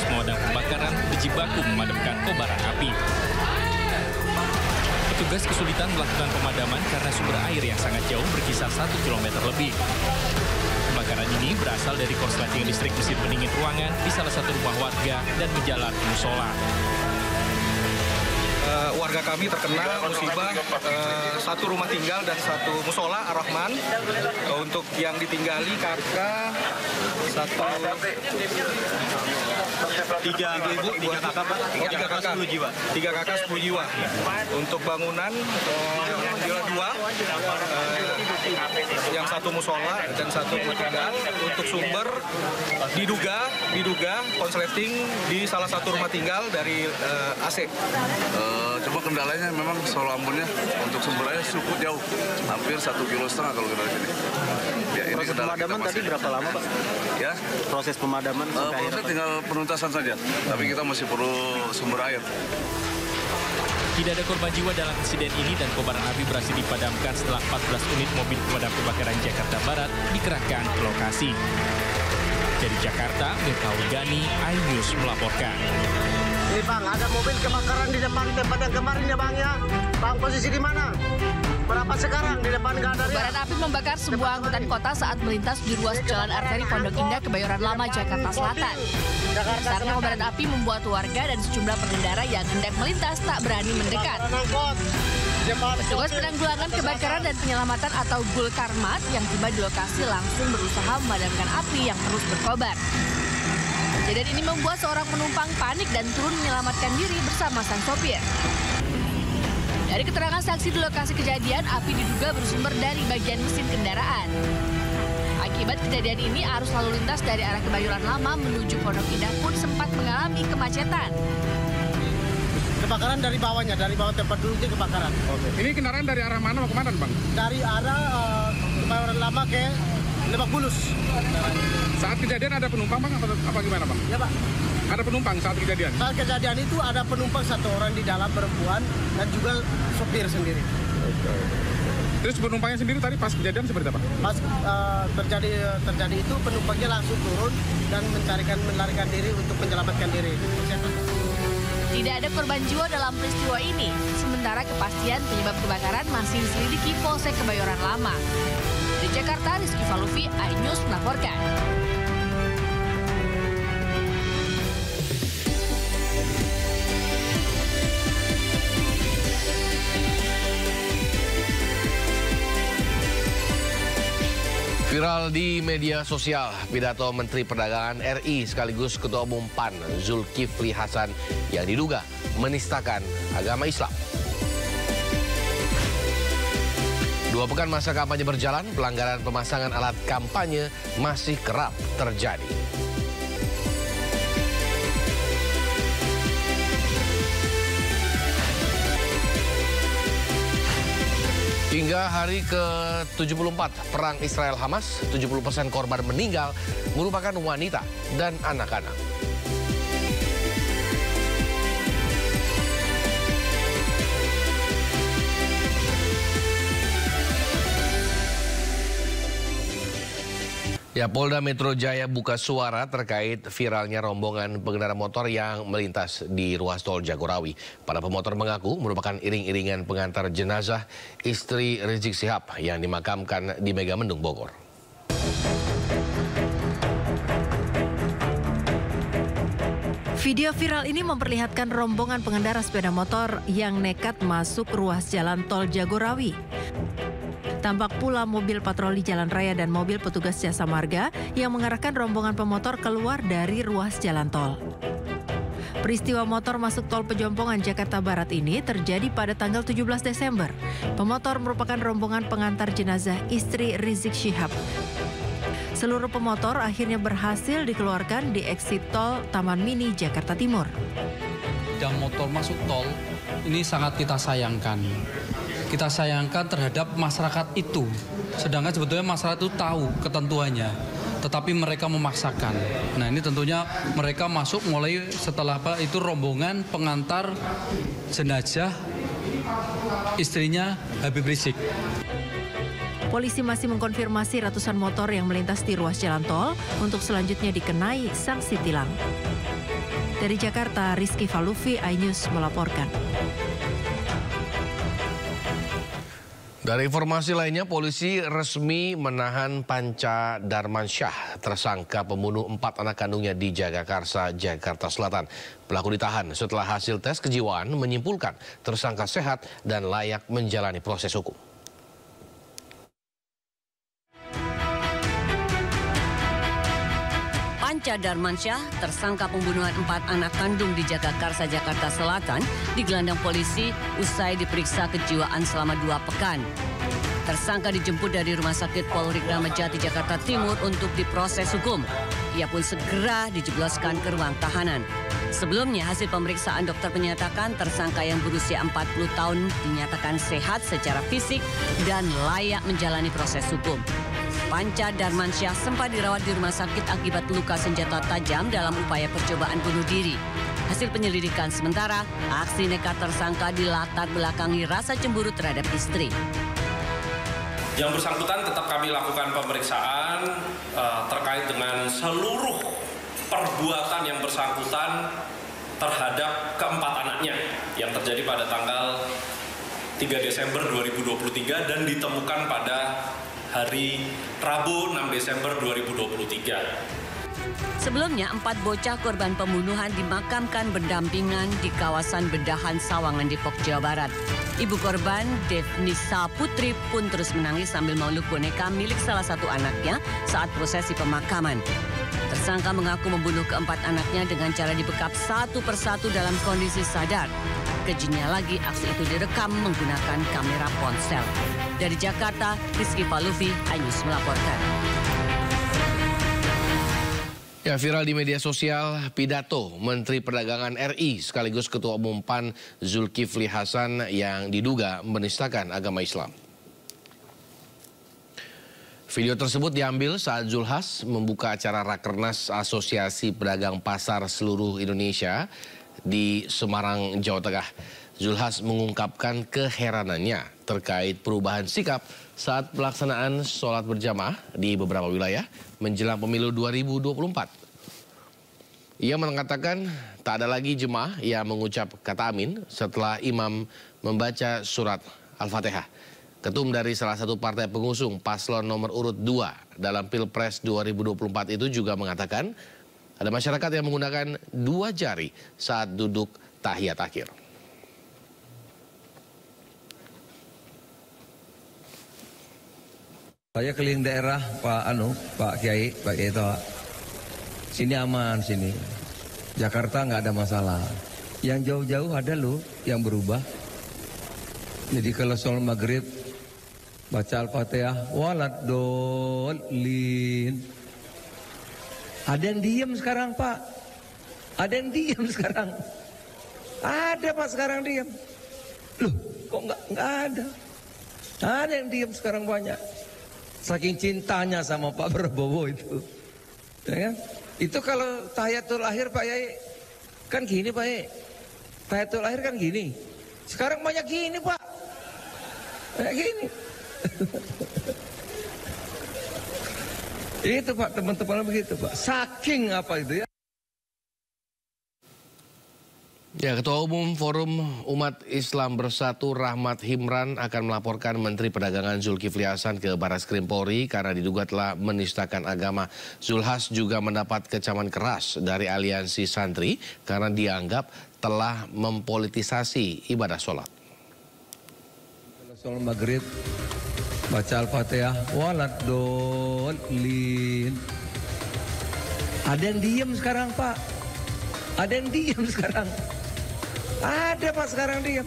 pemadam kebakaran berjibaku memadamkan kobaran api. Petugas kesulitan melakukan pemadaman karena sumber air yang sangat jauh berkisar 1 km lebih. Kebakaran ini berasal dari korsleting listrik mesin pendingin ruangan di salah satu rumah warga dan menjalar ke musola. Warga kami terkena musibah satu rumah tinggal dan satu musola Ar-Rahman. Untuk yang ditinggali kakak tiga kakak, Pak. Tiga kakak 10 jiwa. Untuk bangunan dua, yang satu musola dan satu rumah tinggal. Untuk sumber diduga konsleting di salah satu rumah tinggal dari AC. Cuma kendalanya memang soal ambunnya untuk sumber air cukup jauh, hampir 1,5 kilo kalau kita sini. Ya, ini proses pemadaman tadi berapa lama, Pak? Ya, proses pemadaman proses tinggal penuntasan saja, tapi kita masih perlu sumber air. Tidak ada korban jiwa dalam insiden ini dan kobaran api berhasil dipadamkan setelah 14 unit mobil pemadam kebakaran Jakarta Barat dikerahkan ke lokasi. Dari Jakarta, Miftahul Gani, iNews melaporkan. Ini Bang, ada mobil kebakaran di depan tempat yang kemarin ya Bang ya. Bang, posisi di mana? Berapa sekarang di depan nggak ada? Kobaran api membakar sebuah angkutan kota saat melintas di ruas Jalan Arteri Pondok Indah, Kebayoran Lama, Jakarta Selatan. Besarnya kobaran api membuat warga dan sejumlah pengendara yang hendak melintas tak berani mendekat. Petugas penanggulangan kebakaran dan penyelamatan atau Gulkarmat yang tiba di lokasi langsung berusaha memadamkan api yang terus berkobar. Kejadian ini membuat seorang penumpang panik dan turun menyelamatkan diri bersama sang sopir. Dari keterangan saksi di lokasi kejadian, api diduga bersumber dari bagian mesin kendaraan. Akibat kejadian ini, arus lalu lintas dari arah Kebayoran Lama menuju Pondok Indah pun sempat mengalami kemacetan. Kebakaran dari bawahnya, dari bawah tempat duduknya kebakaran. Oke. Ini kendaraan dari arah mana mau kemana, Bang? Dari arah Kebayoran Lama ke Lebak Bulus. Saat kejadian ada penumpang, Bang, apa gimana, Bang? Ya, Pak. Ada penumpang saat kejadian? Saat kejadian itu ada penumpang satu orang di dalam, perempuan, dan juga sopir sendiri. Terus penumpangnya sendiri tadi pas kejadian seperti apa? Pas terjadi itu penumpangnya langsung turun dan melarikan diri untuk menyelamatkan diri. Tidak ada korban jiwa dalam peristiwa ini. Sementara kepastian penyebab kebakaran masih diselidiki Polsek Kebayoran Lama. Di Jakarta, Rizky Falufi, iNews melaporkan. Viral di media sosial, pidato Menteri Perdagangan RI sekaligus Ketua Umum PAN Zulkifli Hasan yang diduga menistakan agama Islam. 2 pekan masa kampanye berjalan, pelanggaran pemasangan alat kampanye masih kerap terjadi. Hingga hari ke-74 perang Israel-Hamas, 70% korban meninggal merupakan wanita dan anak-anak. Ya, Polda Metro Jaya buka suara terkait viralnya rombongan pengendara motor yang melintas di ruas tol Jagorawi. Para pemotor mengaku merupakan iring-iringan pengantar jenazah istri Rizik Syihab yang dimakamkan di Megamendung, Bogor. Video viral ini memperlihatkan rombongan pengendara sepeda motor yang nekat masuk ruas jalan tol Jagorawi. Tampak pula mobil patroli jalan raya dan mobil petugas jasa marga yang mengarahkan rombongan pemotor keluar dari ruas jalan tol. Peristiwa motor masuk tol Pejompongan, Jakarta Barat ini terjadi pada tanggal 17 Desember. Pemotor merupakan rombongan pengantar jenazah istri Rizik Syihab. Seluruh pemotor akhirnya berhasil dikeluarkan di eksit tol Taman Mini, Jakarta Timur. Yang motor masuk tol ini sangat kita sayangkan. Kita sayangkan terhadap masyarakat itu. Sedangkan sebetulnya masyarakat itu tahu ketentuannya, tetapi mereka memaksakan. Nah, ini tentunya mereka masuk mulai setelah itu rombongan pengantar jenazah istrinya Habib Rizik. Polisi masih mengkonfirmasi ratusan motor yang melintas di ruas jalan tol untuk selanjutnya dikenai sanksi tilang. Dari Jakarta, Rizky Falufi, iNews melaporkan. Dari informasi lainnya, polisi resmi menahan Panca Darmansyah, tersangka pembunuh 4 anak kandungnya di Jagakarsa, Jakarta Selatan. Pelaku ditahan setelah hasil tes kejiwaan menyimpulkan tersangka sehat dan layak menjalani proses hukum. Panca Darmansyah, tersangka pembunuhan 4 anak kandung di Jagakarsa, Jakarta Selatan, digelandang polisi usai diperiksa kejiwaan selama 2 pekan. Tersangka dijemput dari Rumah Sakit Polri Kramat Jati, Jakarta Timur untuk diproses hukum. Ia pun segera dijebloskan ke ruang tahanan. Sebelumnya, hasil pemeriksaan dokter menyatakan tersangka yang berusia 40 tahun dinyatakan sehat secara fisik dan layak menjalani proses hukum. Panca Darmansyah sempat dirawat di rumah sakit akibat luka senjata tajam dalam upaya percobaan bunuh diri. Hasil penyelidikan sementara, aksi nekat tersangka dilatar belakangi rasa cemburu terhadap istri. Yang bersangkutan tetap kami lakukan pemeriksaan terkait dengan seluruh perbuatan yang bersangkutan terhadap keempat anaknya yang terjadi pada tanggal 3 Desember 2023 dan ditemukan pada hari Rabu 6 Desember 2023. Sebelumnya, 4 bocah korban pembunuhan dimakamkan berdampingan di kawasan Bedahan, Sawangan, Depok, Jawa Barat. Ibu korban, Devnisa Putri, pun terus menangis sambil memeluk boneka milik salah satu anaknya saat prosesi pemakaman. Tersangka mengaku membunuh keempat anaknya dengan cara dibekap satu persatu dalam kondisi sadar. Kejinya lagi, aksi itu direkam menggunakan kamera ponsel. Dari Jakarta, Rizky Falufi, iNews melaporkan. Ya, viral di media sosial pidato Menteri Perdagangan RI sekaligus Ketua Umum PAN Zulkifli Hasan yang diduga menistakan agama Islam. Video tersebut diambil saat Zulhas membuka acara Rakernas Asosiasi Pedagang Pasar Seluruh Indonesia di Semarang, Jawa Tengah. Zulhas mengungkapkan keheranannya terkait perubahan sikap saat pelaksanaan sholat berjamaah di beberapa wilayah menjelang pemilu 2024. Ia mengatakan tak ada lagi jemaah yang mengucap kata amin setelah imam membaca surat Al-Fatihah. Ketum dari salah satu partai pengusung paslon nomor urut 2 dalam Pilpres 2024 itu juga mengatakan ada masyarakat yang menggunakan 2 jari saat duduk tahiyat akhir. Saya keliling daerah Pak Kiai itu. Sini aman sini. Jakarta nggak ada masalah. Yang jauh-jauh ada loh yang berubah. Jadi kalau sholat maghrib baca Al-Fatihah, waladolin. Ada yang diem sekarang Pak. Ada yang diem sekarang. Ada Pak sekarang diem. Loh kok nggak ada? Ada yang diem sekarang banyak. Saking cintanya sama Pak Prabowo itu. Ya kan? Itu kalau tahiyatul akhir Pak Yai, kan gini Pak Yai. Tahiyatul akhir kan gini. Sekarang banyak gini Pak. Kayak gini. Itu Pak, teman-teman begitu Pak. Saking apa itu ya. Ya, Ketua Umum Forum Umat Islam Bersatu Rahmat Himran akan melaporkan Menteri Perdagangan Zulkifli Hasan ke Barreskrim Polri karena diduga telah menistakan agama. Zulhas juga mendapat kecaman keras dari aliansi santri karena dianggap telah mempolitisasi ibadah sholat. Kalau sholat maghrib baca Al-Fatihah, waladolin. Ada yang diem sekarang Pak. Ada yang diem sekarang. Ada Pak sekarang diam.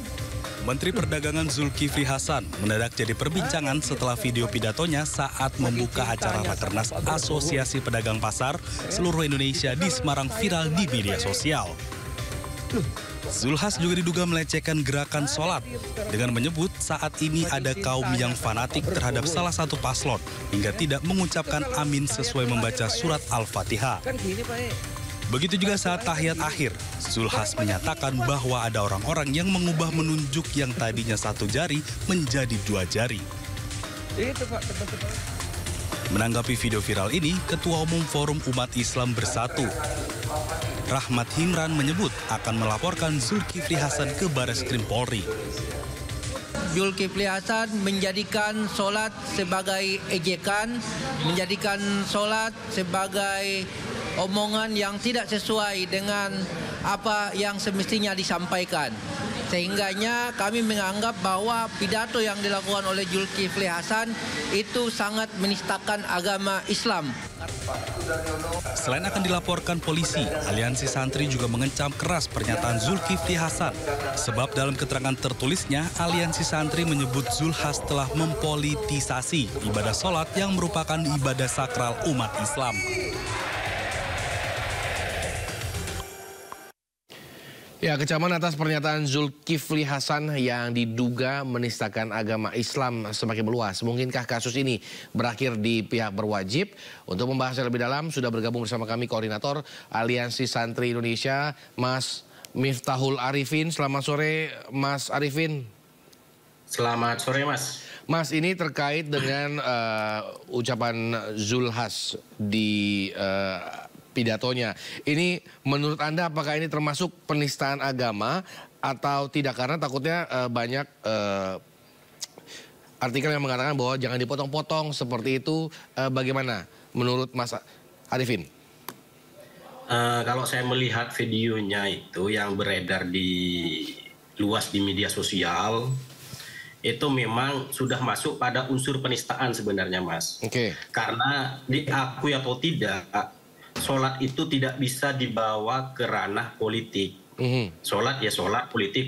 Menteri Perdagangan Zulkifli Hasan mendadak jadi perbincangan setelah video pidatonya saat membuka acara Rakernas Asosiasi Pedagang Pasar Seluruh Indonesia di Semarang viral di media sosial. Zulhas juga diduga melecehkan gerakan sholat dengan menyebut saat ini ada kaum yang fanatik terhadap salah satu paslon hingga tidak mengucapkan amin sesuai membaca surat Al-Fatihah. Begitu juga saat tahiyat akhir, Zulhas menyatakan bahwa ada orang-orang yang mengubah menunjuk yang tadinya 1 jari menjadi 2 jari. Menanggapi video viral ini, Ketua Umum Forum Umat Islam Bersatu Rahmat Himran menyebut akan melaporkan Zulkifli Hasan ke Bareskrim Polri. Zulkifli Hasan menjadikan solat sebagai ejekan, menjadikan solat sebagai omongan yang tidak sesuai dengan apa yang semestinya disampaikan. Sehingganya kami menganggap bahwa pidato yang dilakukan oleh Zulkifli Hasan itu sangat menistakan agama Islam. Selain akan dilaporkan polisi, Aliansi Santri juga mengecam keras pernyataan Zulkifli Hasan. Sebab dalam keterangan tertulisnya, Aliansi Santri menyebut Zulhas telah mempolitisasi ibadah sholat yang merupakan ibadah sakral umat Islam. Ya, kecaman atas pernyataan Zulkifli Hasan yang diduga menistakan agama Islam semakin meluas. Mungkinkah kasus ini berakhir di pihak berwajib? Untuk membahasnya lebih dalam, sudah bergabung bersama kami Koordinator Aliansi Santri Indonesia, Mas Miftahul Arifin. Selamat sore, Mas Arifin. Selamat sore, Mas. Mas, ini terkait dengan ucapan Zulhas di pidatonya. Ini menurut Anda apakah ini termasuk penistaan agama atau tidak? Karena takutnya banyak artikel yang mengatakan bahwa jangan dipotong-potong seperti itu. Bagaimana menurut Mas Arifin? Kalau saya melihat videonya itu yang beredar luas di media sosial, itu memang sudah masuk pada unsur penistaan sebenarnya, Mas. Oke. Karena diakui atau tidak, sholat itu tidak bisa dibawa ke ranah politik. Sholat ya sholat, politik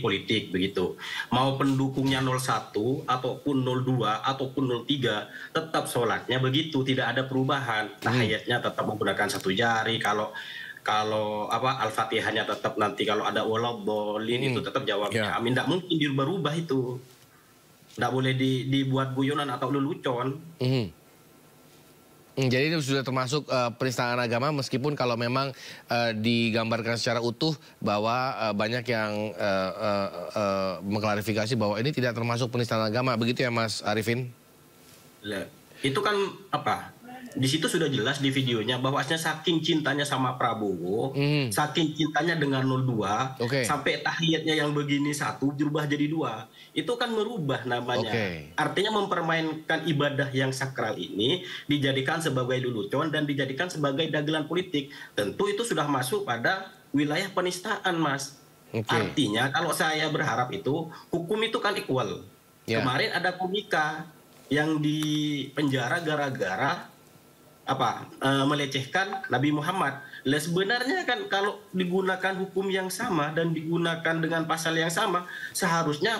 begitu. Mau pendukungnya 01 ataupun 02 ataupun 03, tetap sholatnya begitu, tidak ada perubahan. Tahiyatnya tetap menggunakan satu jari. Kalau Al-Fatihahnya tetap nanti kalau ada waladhdallin itu tetap jawabnya amin. Tidak mungkin dirubah-rubah itu. Tidak boleh dibuat guyonan atau lelucon. Jadi ini sudah termasuk penistaan agama meskipun kalau memang digambarkan secara utuh bahwa banyak yang mengklarifikasi bahwa ini tidak termasuk penistaan agama. Begitu ya, Mas Arifin? Itu kan apa? Di situ sudah jelas di videonya bahwasanya saking cintanya sama Prabowo, saking cintanya dengan 02, sampai tahiyatnya yang begini satu berubah jadi 2. Itu kan merubah namanya. Artinya mempermainkan ibadah yang sakral ini dijadikan sebagai lelucon dan dijadikan sebagai dagelan politik. Tentu itu sudah masuk pada wilayah penistaan, Mas. Artinya kalau saya berharap itu hukum itu kan equal. Kemarin ada komika yang dipenjara gara-gara melecehkan Nabi Muhammad. Sebenarnya kan kalau digunakan hukum yang sama dan digunakan dengan pasal yang sama, seharusnya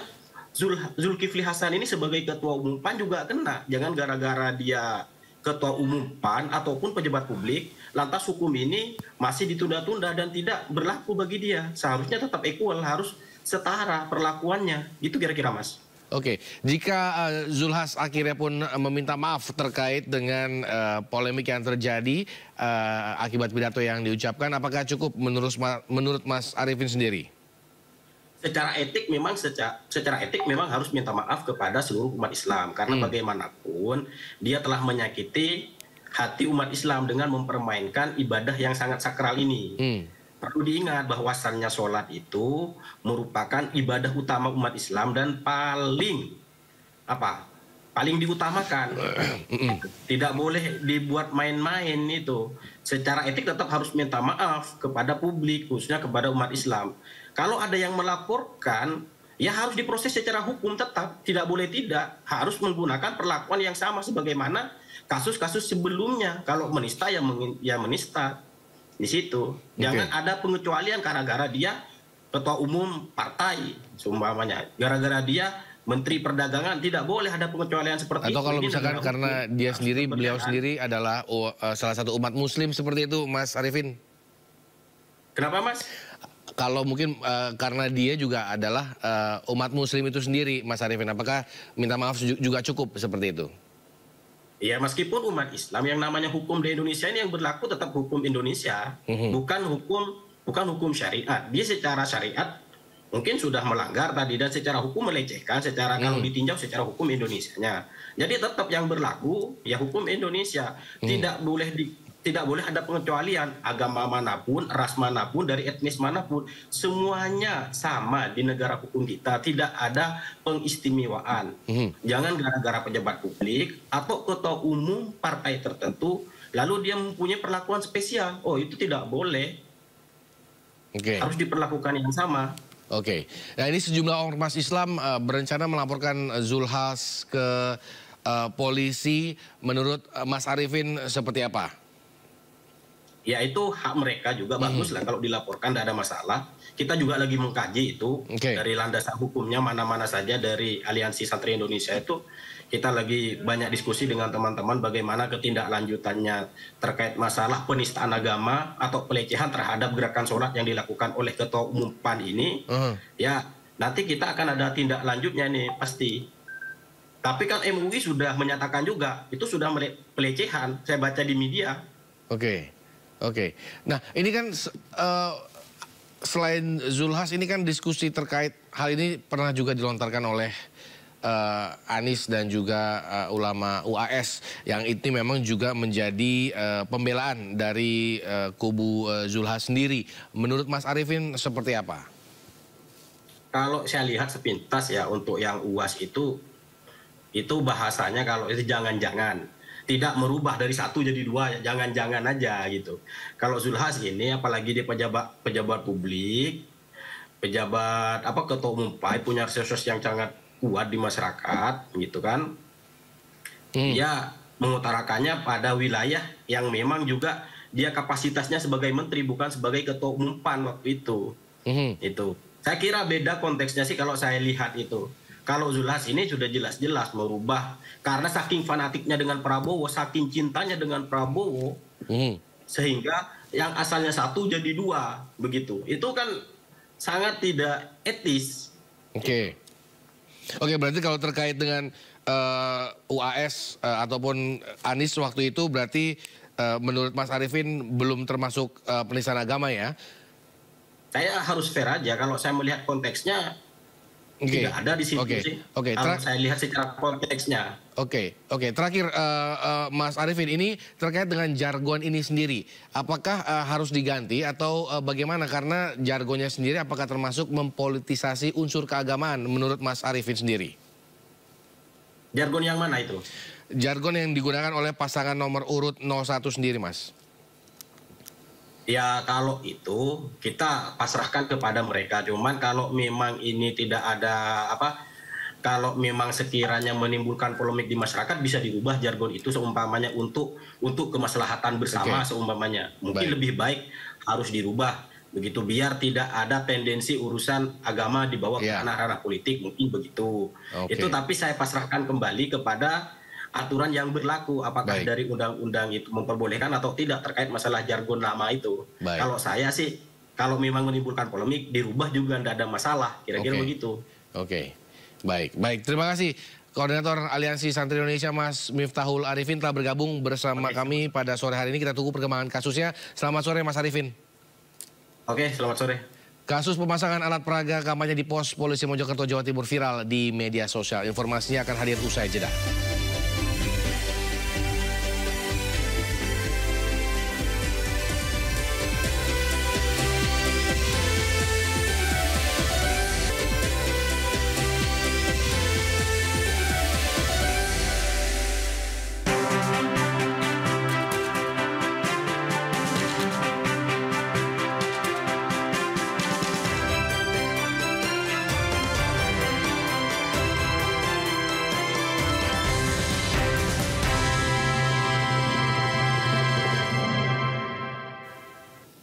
Zulkifli Hasan ini sebagai ketua umum PAN juga kena. Jangan gara-gara dia ketua umum PAN ataupun pejabat publik, lantas hukum ini masih ditunda-tunda dan tidak berlaku bagi dia. Seharusnya tetap equal, harus setara perlakuannya. Itu kira-kira, Mas. Oke, jika Zulhas akhirnya pun meminta maaf terkait dengan polemik yang terjadi akibat pidato yang diucapkan, apakah cukup menurut Mas Arifin sendiri? Secara etik memang harus minta maaf kepada seluruh umat Islam karena bagaimanapun dia telah menyakiti hati umat Islam dengan mempermainkan ibadah yang sangat sakral ini. Perlu diingat bahwasannya sholat itu merupakan ibadah utama umat Islam dan paling diutamakan. Tidak boleh dibuat main-main itu. Secara etik tetap harus minta maaf kepada publik, khususnya kepada umat Islam. Kalau ada yang melaporkan, ya harus diproses secara hukum tetap. Tidak boleh tidak. Harus menggunakan perlakuan yang sama sebagaimana kasus-kasus sebelumnya. Kalau menista ya menista. Di situ jangan ada pengecualian gara-gara dia ketua umum partai seumpamanya, gara-gara dia menteri perdagangan, tidak boleh ada pengecualian seperti itu. Atau kalau misalkan karena dia sendiri, beliau sendiri adalah salah satu umat muslim seperti itu, Mas Arifin. Kenapa, Mas? Kalau mungkin karena dia juga adalah umat muslim itu sendiri, Mas Arifin, apakah minta maaf juga cukup seperti itu? Ya, meskipun umat Islam yang namanya hukum di Indonesia ini yang berlaku tetap hukum Indonesia, bukan hukum syariat. Dia secara syariat mungkin sudah melanggar tadi dan secara hukum melecehkan, secara kalau ditinjau secara hukum Indonesianya. Jadi tetap yang berlaku ya hukum Indonesia. Tidak tidak boleh ada pengecualian. Agama manapun, ras manapun, dari etnis manapun, semuanya sama di negara hukum kita. Tidak ada pengistimewaan. Jangan gara-gara pejabat publik atau ketua umum partai tertentu, lalu dia mempunyai perlakuan spesial. Oh, itu tidak boleh. Harus diperlakukan yang sama. Nah, ini sejumlah ormas Islam berencana melaporkan Zulhas ke polisi. Menurut Mas Arifin seperti apa? Ya, itu hak mereka juga, bagus lah kalau dilaporkan, tidak ada masalah. Kita juga lagi mengkaji itu dari landasan hukumnya mana-mana saja dari Aliansi Santri Indonesia itu. Kita lagi banyak diskusi dengan teman-teman bagaimana ketindaklanjutannya terkait masalah penistaan agama atau pelecehan terhadap gerakan sholat yang dilakukan oleh Ketua Umum PAN ini. Ya, nanti kita akan ada tindak lanjutnya nih pasti. Tapi kan MUI sudah menyatakan juga itu sudah pelecehan. Saya baca di media. Nah, ini kan selain Zulhas, ini kan diskusi terkait hal ini pernah juga dilontarkan oleh Anies dan juga ulama UAS, yang itu memang juga menjadi pembelaan dari kubu Zulhas sendiri. Menurut Mas Arifin seperti apa? Kalau saya lihat sepintas ya, untuk yang UAS itu bahasanya kalau itu jangan-jangan. Tidak merubah dari satu jadi dua, jangan-jangan aja gitu. Kalau Zulhas ini, apalagi dia pejabat publik, pejabat ketua umum PAI, punya resources yang sangat kuat di masyarakat, gitu kan? Dia mengutarakannya pada wilayah yang memang juga dia kapasitasnya sebagai menteri, bukan sebagai ketua umum PAN waktu itu. Itu. Saya kira beda konteksnya sih kalau saya lihat itu. Kalau Zulhas ini sudah jelas-jelas merubah, karena saking fanatiknya dengan Prabowo, saking cintanya dengan Prabowo, sehingga yang asalnya satu jadi dua, begitu. Itu kan sangat tidak etis. Berarti kalau terkait dengan UAS ataupun Anies waktu itu, berarti menurut Mas Arifin belum termasuk penistaan agama ya? Saya harus fair aja, kalau saya melihat konteksnya, tidak ada di situ sih. Kalau saya lihat secara konteksnya. Terakhir Mas Arifin, ini terkait dengan jargon ini sendiri. Apakah harus diganti atau bagaimana? Karena jargonnya sendiri apakah termasuk mempolitisasi unsur keagamaan menurut Mas Arifin sendiri? Jargon yang mana itu? Jargon yang digunakan oleh pasangan nomor urut 01 sendiri, Mas. Ya, kalau itu kita pasrahkan kepada mereka. Cuman kalau memang ini tidak ada kalau memang sekiranya menimbulkan polemik di masyarakat, bisa dirubah jargon itu seumpamanya untuk kemaslahatan bersama seumpamanya. Mungkin lebih baik harus dirubah begitu, biar tidak ada tendensi urusan agama dibawa ke ranah politik, mungkin begitu. Itu tapi saya pasrahkan kembali kepada aturan yang berlaku, apakah dari undang-undang itu memperbolehkan atau tidak terkait masalah jargon nama itu. Kalau saya sih, kalau memang menimbulkan polemik, dirubah juga tidak ada masalah, kira-kira begitu. Baik. Terima kasih. Koordinator Aliansi Santri Indonesia, Mas Miftahul Arifin, telah bergabung bersama kami pada sore hari ini. Kita tunggu perkembangan kasusnya. Selamat sore, Mas Arifin. Selamat sore. Kasus pemasangan alat peraga kampanye di pos polisi Mojokerto, Jawa Timur viral di media sosial. Informasinya akan hadir usai jeda.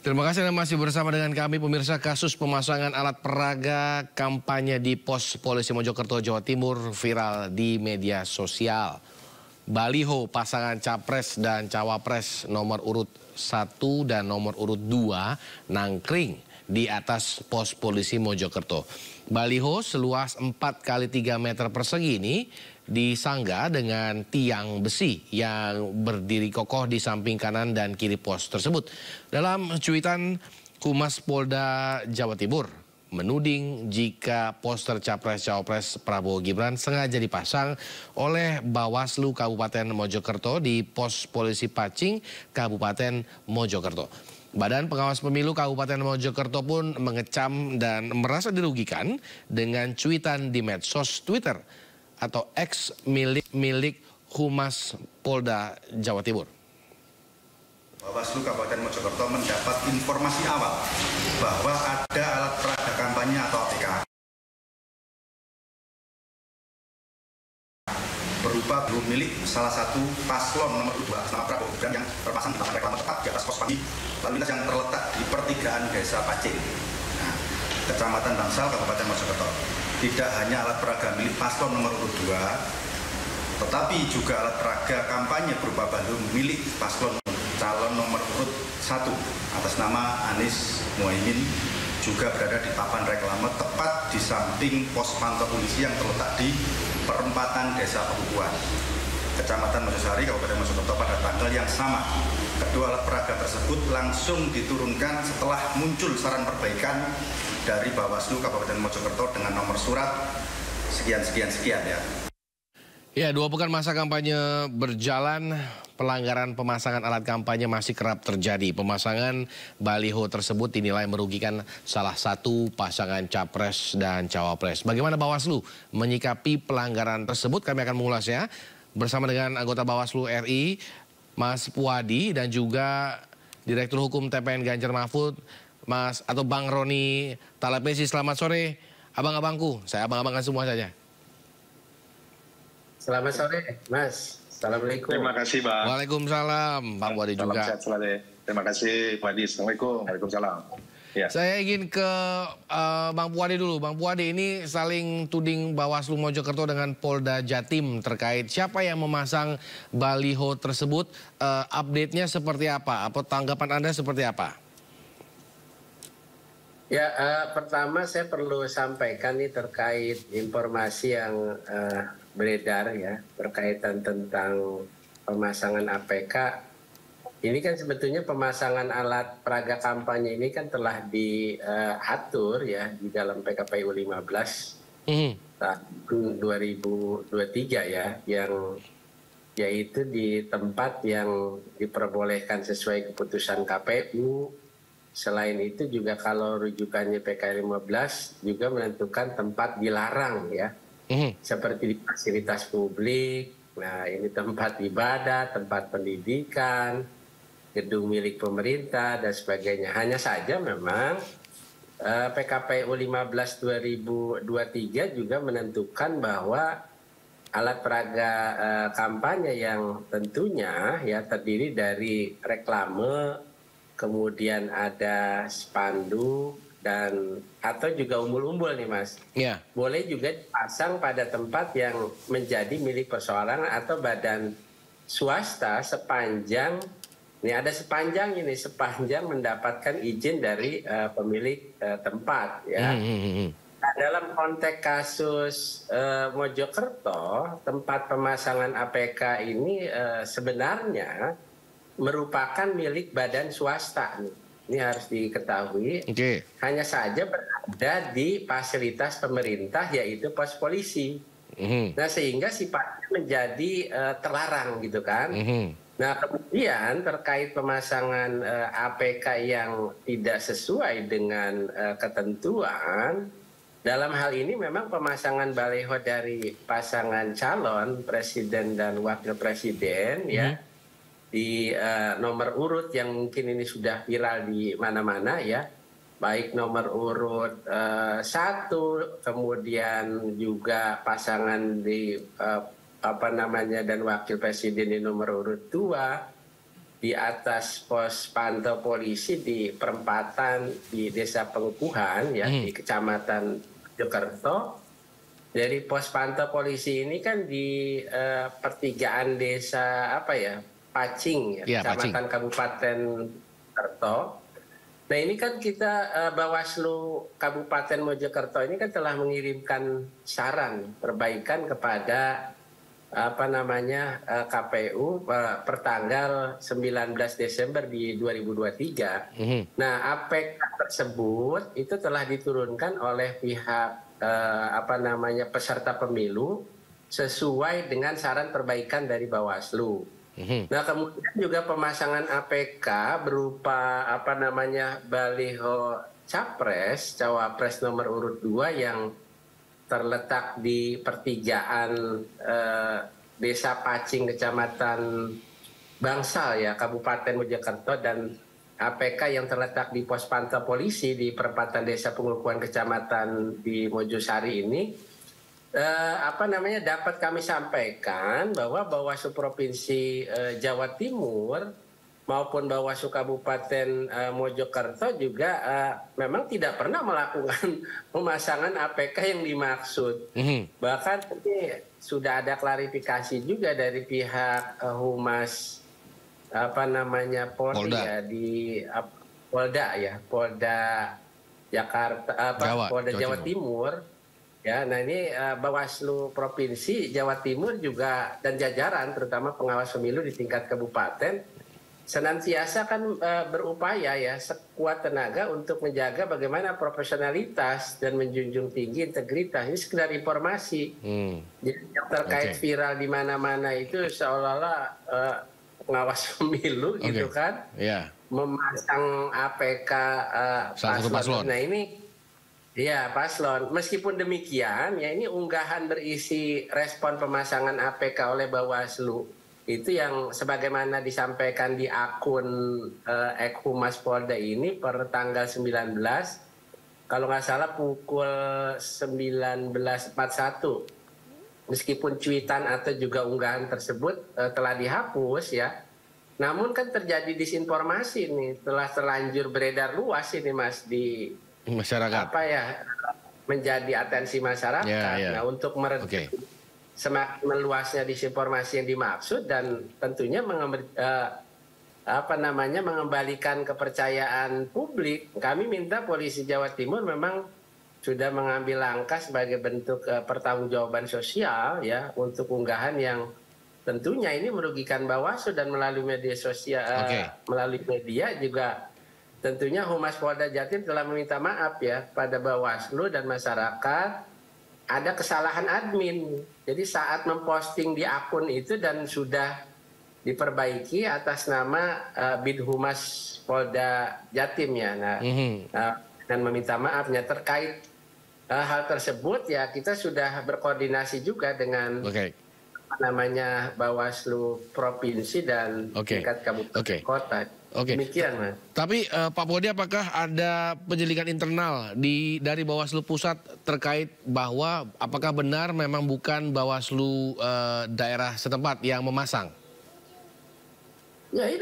Terima kasih Anda masih bersama dengan kami, pemirsa. Kasus pemasangan alat peraga kampanye di pos polisi Mojokerto, Jawa Timur viral di media sosial. Baliho pasangan capres dan cawapres nomor urut 1 dan nomor urut 2 nangkring di atas pos polisi Mojokerto. Baliho seluas 4 x 3 meter persegi ini disangga dengan tiang besi yang berdiri kokoh di samping kanan dan kiri pos tersebut. Dalam cuitan Humas Polda Jawa Timur, menuding jika poster Capres-Cawapres Prabowo Gibran sengaja dipasang oleh Bawaslu Kabupaten Mojokerto di pos polisi Pacing, Kabupaten Mojokerto. Badan Pengawas Pemilu Kabupaten Mojokerto pun mengecam dan merasa dirugikan dengan cuitan di medsos Twitter atau X milik Humas Polda Jawa Timur. Bawaslu Kabupaten Mojokerto mendapat informasi awal bahwa ada alat peraga kampanye atau APK berupa belum milik salah satu paslon nomor 2 nama Prabowo Gibran yang terpasang di papan reklame tepat di atas pos pagi lalu lintas yang terletak di pertigaan Desa Pacing, Kecamatan Bangsal, Kabupaten Mojokerto. Tidak hanya alat peraga milik paslon nomor 2, tetapi juga alat peraga kampanye berupa balon milik paslon calon nomor urut 1 atas nama Anies Muhaimin juga berada di papan reklame tepat di samping pos pantau polisi yang terletak di perempatan Desa Pengukuhan, Kecamatan Mojosari, Kabupaten Mojokerto pada tanggal yang sama. Kedua alat peraga tersebut langsung diturunkan setelah muncul saran perbaikan dari Bawaslu Kabupaten Mojokerto dengan nomor surat sekian ya. Ya, 2 pekan masa kampanye berjalan, pelanggaran pemasangan alat kampanye masih kerap terjadi. Pemasangan baliho tersebut dinilai merugikan salah satu pasangan Capres dan Cawapres. Bagaimana Bawaslu menyikapi pelanggaran tersebut? Kami akan mengulasnya bersama dengan anggota Bawaslu RI, Mas Puadi, dan juga Direktur Hukum TPN Ganjar Mahfud, Bang Roni Talapesi. Selamat sore, abang-abangku. Saya abang-abangkan semua saja. Selamat sore, Mas. Assalamualaikum. Terima kasih, Bang. Waalaikumsalam, Bang Puadi juga. Salam sehat selalu. Terima kasih, Puadi. Assalamualaikum. Waalaikumsalam. Ya. Saya ingin ke Bang Puadi dulu. Bang Puadi, ini saling tuding Bawaslu Mojokerto dengan Polda Jatim terkait siapa yang memasang baliho tersebut. Update-nya seperti apa? Apa tanggapan Anda seperti apa? Ya, pertama saya perlu sampaikan nih terkait informasi yang beredar ya berkaitan tentang pemasangan APK. Ini kan sebetulnya pemasangan alat peraga kampanye ini kan telah diatur ya di dalam PKPU 15 tahun 2023 ya, yang yaitu di tempat yang diperbolehkan sesuai keputusan KPU. Selain itu juga kalau rujukannya PK 15 juga menentukan tempat dilarang ya. Seperti di fasilitas publik, nah ini tempat ibadah, tempat pendidikan, gedung milik pemerintah dan sebagainya. Hanya saja memang PKPU 15 2023 juga menentukan bahwa alat peraga kampanye yang tentunya ya terdiri dari reklame, kemudian ada spanduk dan atau juga umbul-umbul nih Mas. Yeah. Boleh juga dipasang pada tempat yang menjadi milik perseorangan atau badan swasta sepanjang sepanjang mendapatkan izin dari pemilik tempat ya. Nah, dalam konteks kasus Mojokerto, tempat pemasangan APK ini sebenarnya merupakan milik badan swasta nih. Ini harus diketahui. Hanya saja berada di fasilitas pemerintah yaitu pos polisi. Nah sehingga sifatnya menjadi terlarang gitu kan. Nah kemudian terkait pemasangan APK yang tidak sesuai dengan ketentuan, dalam hal ini memang pemasangan baliho dari pasangan calon presiden dan wakil presiden ya di nomor urut yang mungkin ini sudah viral di mana-mana ya, baik nomor urut 1, kemudian juga pasangan di dan wakil presiden di nomor urut 2, di atas pos pantau polisi di perempatan di Desa Pengukuhan ya di Kecamatan Mojokerto. Dari pos pantau polisi ini kan di pertigaan desa Pacing ya, Kecamatan Kabupaten Mojokerto. Nah ini kan kita Bawaslu Kabupaten Mojokerto ini kan telah mengirimkan saran perbaikan kepada KPU pertanggal 19 Desember di 2023. Nah, APK tersebut itu telah diturunkan oleh pihak peserta pemilu sesuai dengan saran perbaikan dari Bawaslu. Nah, kemudian juga pemasangan APK berupa baliho capres, cawapres nomor urut 2 yang terletak di pertigaan Desa Pacing, Kecamatan Bangsal ya, Kabupaten Mojokerto, dan APK yang terletak di pos pantau polisi di perempatan Desa Pengukuhan Kecamatan di Mojosari ini dapat kami sampaikan bahwa Bawaslu Provinsi Jawa Timur maupun Bawaslu Kabupaten Mojokerto juga memang tidak pernah melakukan pemasangan APK yang dimaksud. Bahkan ini sudah ada klarifikasi juga dari pihak Humas Polda ya, di Polda Jakarta, Polda Jawa Timur. Ya, nah ini Bawaslu Provinsi Jawa Timur juga dan jajaran terutama pengawas pemilu di tingkat kabupaten senantiasa kan berupaya ya sekuat tenaga untuk menjaga bagaimana profesionalitas dan menjunjung tinggi integritas. Ini sekedar informasi. Jadi yang terkait viral di mana-mana itu seolah-olah pengawas pemilu gitu kan, memasang APK paslon. Nah ini ya paslon. Meskipun demikian ya ini unggahan berisi respon pemasangan APK oleh Bawaslu itu yang sebagaimana disampaikan di akun Humas Polda ini per tanggal 19 kalau nggak salah pukul 19.41, meskipun cuitan atau juga unggahan tersebut telah dihapus ya, namun kan terjadi disinformasi nih, telah terlanjur beredar luas ini Mas di masyarakat, menjadi atensi masyarakat. Nah untuk semakin meluasnya disinformasi yang dimaksud dan tentunya mengembalikan kepercayaan publik, kami minta Polisi Jawa Timur memang sudah mengambil langkah sebagai bentuk pertanggungjawaban sosial ya untuk unggahan yang tentunya ini merugikan Bawaslu, dan melalui media sosial, melalui media juga tentunya Humas Polda Jatim telah meminta maaf ya pada Bawaslu dan masyarakat. Ada kesalahan admin. Jadi saat memposting di akun itu dan sudah diperbaiki atas nama Bid Humas Polda Jatim ya. Dan meminta maafnya terkait hal tersebut ya, kita sudah berkoordinasi juga dengan Bawaslu Provinsi dan tingkat kabupaten kota. Demikian, Mas. Tapi Pak Bodi, apakah ada penyelidikan internal dari Bawaslu Pusat terkait bahwa apakah benar memang bukan Bawaslu daerah setempat yang memasang? Ya,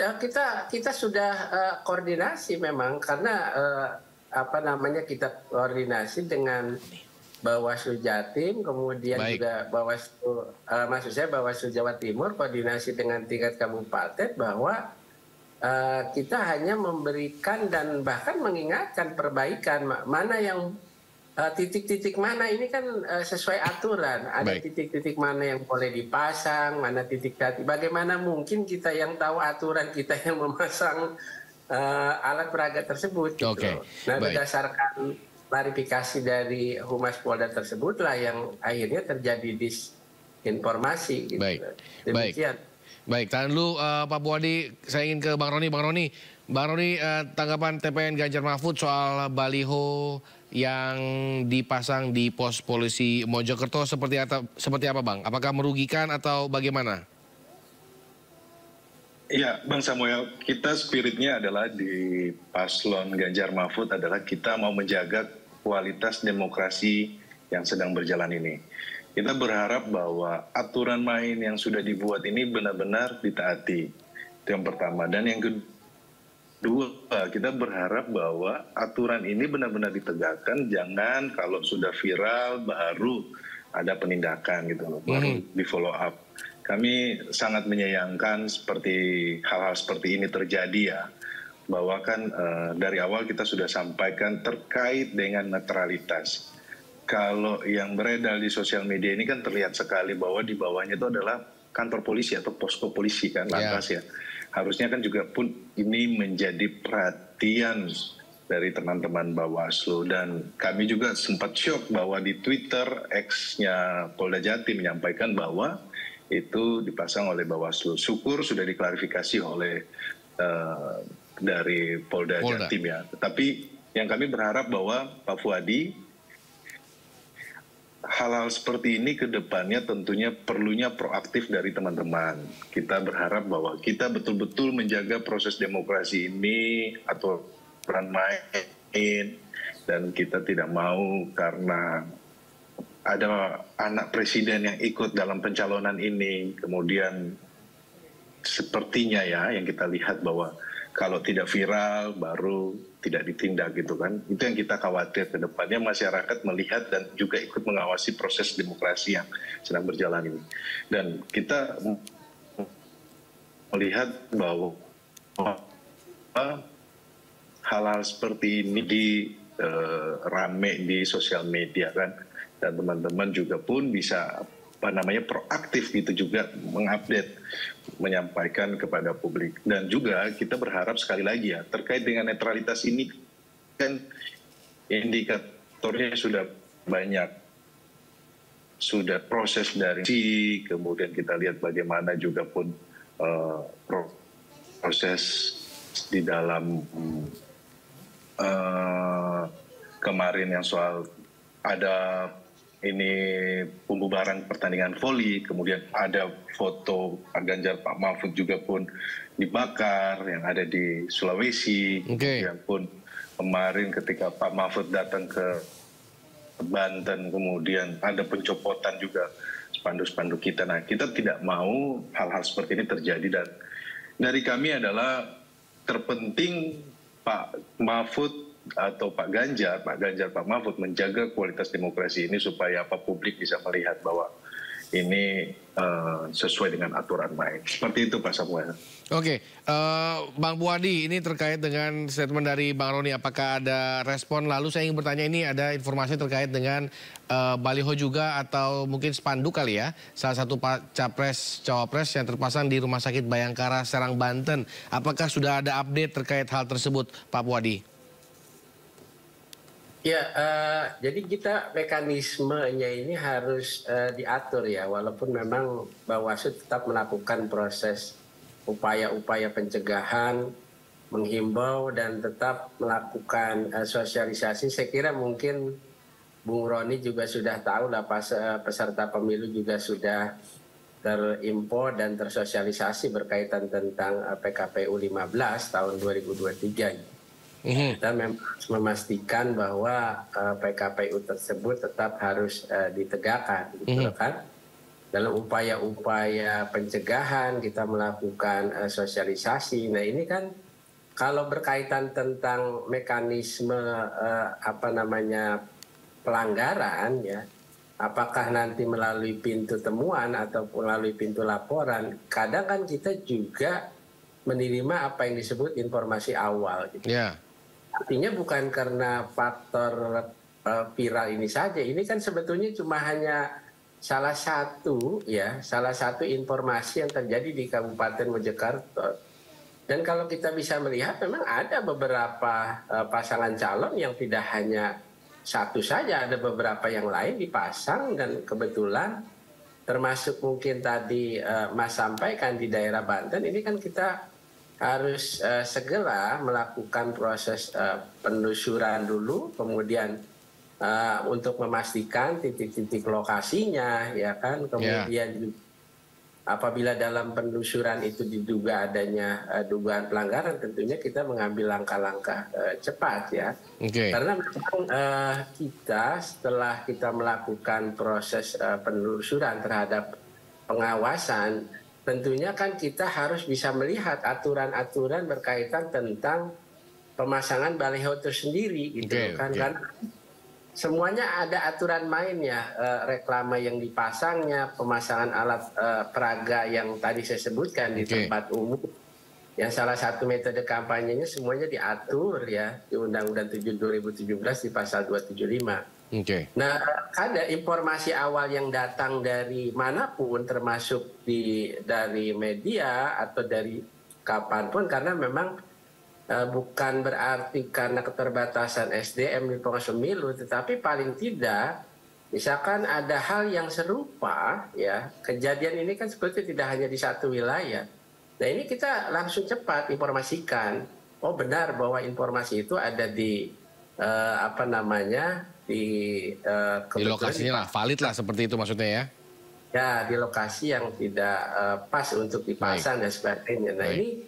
kita sudah koordinasi memang karena kita koordinasi dengan Bawaslu Jatim, kemudian juga Bawaslu Jawa Timur, koordinasi dengan tingkat kabupaten bahwa kita hanya memberikan dan bahkan mengingatkan perbaikan mana yang titik-titik mana ini kan sesuai aturan. Ada titik-titik mana yang boleh dipasang, mana titik-titik. Bagaimana mungkin kita yang tahu aturan, kita yang memasang alat peraga tersebut. Gitu. Nah, berdasarkan klarifikasi dari Humas Polda tersebutlah yang akhirnya terjadi disinformasi. Gitu. Demikian. Baik, tahan dulu Pak Buadi, saya ingin ke Bang Roni. Bang Roni, tanggapan TPN Ganjar Mahfud soal baliho yang dipasang di pos polisi Mojokerto seperti apa Bang? Apakah merugikan atau bagaimana? Iya, Bang Samuel, kita spiritnya adalah di paslon Ganjar Mahfud adalah kita mau menjaga kualitas demokrasi yang sedang berjalan ini. Kita berharap bahwa aturan main yang sudah dibuat ini benar-benar ditaati. Itu yang pertama. Dan yang kedua, kita berharap bahwa aturan ini benar-benar ditegakkan. Jangan kalau sudah viral baru ada penindakan gitu loh, baru di follow up. Kami sangat menyayangkan seperti hal-hal seperti ini terjadi ya. Bahwa kan dari awal kita sudah sampaikan terkait dengan netralitas. kalau yang beredar di sosial media ini kan terlihat sekali bahwa di bawahnya itu adalah kantor polisi atau posko polisi kan, lantas ya. Harusnya kan juga pun ini menjadi perhatian dari teman-teman Bawaslu, dan kami juga sempat syok bahwa di Twitter X-nya Polda Jatim menyampaikan bahwa itu dipasang oleh Bawaslu. Syukur sudah diklarifikasi oleh dari Polda Jatim ya. Tetapi yang kami berharap bahwa Pak Fuadi, hal-hal seperti ini ke depannya tentunya perlunya proaktif dari teman-teman. Kita berharap bahwa kita betul-betul menjaga proses demokrasi ini atau peran main, dan kita tidak mau karena ada anak presiden yang ikut dalam pencalonan ini, kemudian sepertinya ya yang kita lihat bahwa kalau tidak viral baru tidak ditindak gitu kan. Itu yang kita khawatir ke depannya, masyarakat melihat dan juga ikut mengawasi proses demokrasi yang sedang berjalan ini. Dan kita melihat bahwa hal-hal seperti ini rame di sosial media kan, dan teman-teman juga pun bisa proaktif gitu juga mengupdate, menyampaikan kepada publik. Dan juga kita berharap sekali lagi ya, terkait dengan netralitas ini kan indikatornya sudah banyak, sudah proses dari kemudian kita lihat bagaimana juga pun proses di dalam kemarin yang soal ada ini pembubaran pertandingan voli, kemudian ada foto Pak Ganjar, Pak Mahfud juga pun dibakar yang ada di Sulawesi. Kemudian pun kemarin ketika Pak Mahfud datang ke Banten, kemudian ada pencopotan juga spanduk-spanduk kita. Nah, kita tidak mau hal-hal seperti ini terjadi, dan dari kami adalah terpenting Pak Mahfud atau Pak Ganjar, Pak Mahfud menjaga kualitas demokrasi ini supaya publik bisa melihat bahwa ini sesuai dengan aturan main. Seperti itu Pak Samuel. Oke, Bang Puadi, ini terkait dengan statement dari Bang Roni, apakah ada respon? Lalu saya ingin bertanya, ini ada informasi terkait dengan baliho juga atau mungkin spanduk kali ya, salah satu Cawapres yang terpasang di Rumah Sakit Bayangkara Serang, Banten. Apakah sudah ada update terkait hal tersebut, Pak Puadi? Ya, jadi kita mekanismenya ini harus diatur ya, walaupun memang Bawaslu tetap melakukan proses upaya-upaya pencegahan, menghimbau dan tetap melakukan sosialisasi. Saya kira mungkin Bung Roni juga sudah tahu lah, peserta pemilu juga sudah terinfo dan tersosialisasi berkaitan tentang PKPU 15 tahun 2023. Kita memang harus memastikan bahwa PKPU tersebut tetap harus ditegakkan, gitu kan? Dalam upaya-upaya pencegahan kita melakukan sosialisasi. Nah ini kan kalau berkaitan tentang mekanisme pelanggaran ya, apakah nanti melalui pintu temuan atau melalui pintu laporan, kadang kan kita juga menerima apa yang disebut informasi awal. Gitu. Yeah. Artinya bukan karena faktor viral ini saja. Ini kan sebetulnya cuma hanya salah satu informasi yang terjadi di Kabupaten Mojokerto. Dan kalau kita bisa melihat, memang ada beberapa pasangan calon yang tidak hanya satu saja, ada beberapa yang lain dipasang, dan kebetulan termasuk mungkin tadi Mas sampaikan di daerah Banten, ini kan kita harus segera melakukan proses penelusuran dulu, kemudian untuk memastikan titik-titik lokasinya, ya kan, kemudian apabila dalam penelusuran itu diduga adanya dugaan pelanggaran, tentunya kita mengambil langkah-langkah cepat ya, karena memang kita setelah kita melakukan proses penelusuran terhadap pengawasan, tentunya kan kita harus bisa melihat aturan-aturan berkaitan tentang pemasangan baliho tersendiri, gitu kan? Kan semuanya ada aturan mainnya, reklame yang dipasangnya, pemasangan alat peraga yang tadi saya sebutkan di tempat umum, yang salah satu metode kampanyenya semuanya diatur ya di Undang-Undang 7 2017 di pasal 275. Nah, ada informasi awal yang datang dari manapun, termasuk dari media atau dari kapanpun, karena memang bukan berarti karena keterbatasan SDM di pengawas pemilu, tetapi paling tidak, misalkan ada hal yang serupa, ya kejadian ini kan sebetulnya tidak hanya di satu wilayah. Nah ini kita langsung cepat informasikan, oh benar bahwa informasi itu ada di di lokasinya lah, valid lah seperti itu maksudnya ya? Ya, di lokasi yang tidak pas untuk dipasang dan sebagainya. Nah ini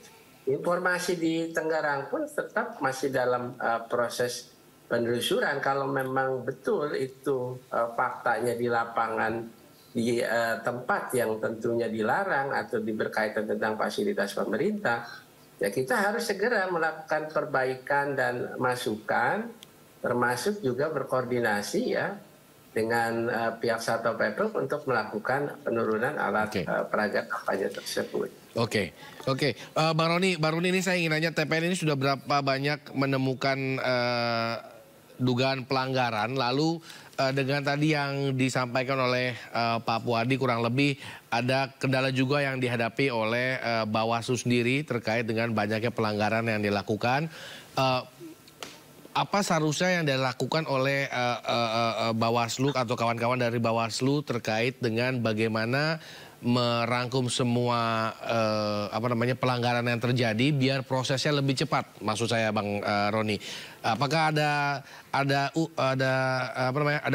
informasi di Tenggarang pun tetap masih dalam proses penelusuran. Kalau memang betul itu faktanya di lapangan, di tempat yang tentunya dilarang atau berkaitan tentang fasilitas pemerintah, ya kita harus segera melakukan perbaikan dan masukan, termasuk juga berkoordinasi ya dengan pihak Satpol PP untuk melakukan penurunan alat peraga kampanye tersebut. Oke. Bang Roni ini saya ingin nanya, TPN ini sudah berapa banyak menemukan dugaan pelanggaran, lalu dengan tadi yang disampaikan oleh Pak Puadi kurang lebih ada kendala juga yang dihadapi oleh Bawaslu sendiri terkait dengan banyaknya pelanggaran yang dilakukan. Apa seharusnya yang dilakukan oleh Bawaslu atau kawan-kawan dari Bawaslu terkait dengan bagaimana merangkum semua pelanggaran yang terjadi biar prosesnya lebih cepat, maksud saya Bang Roni. Apakah ada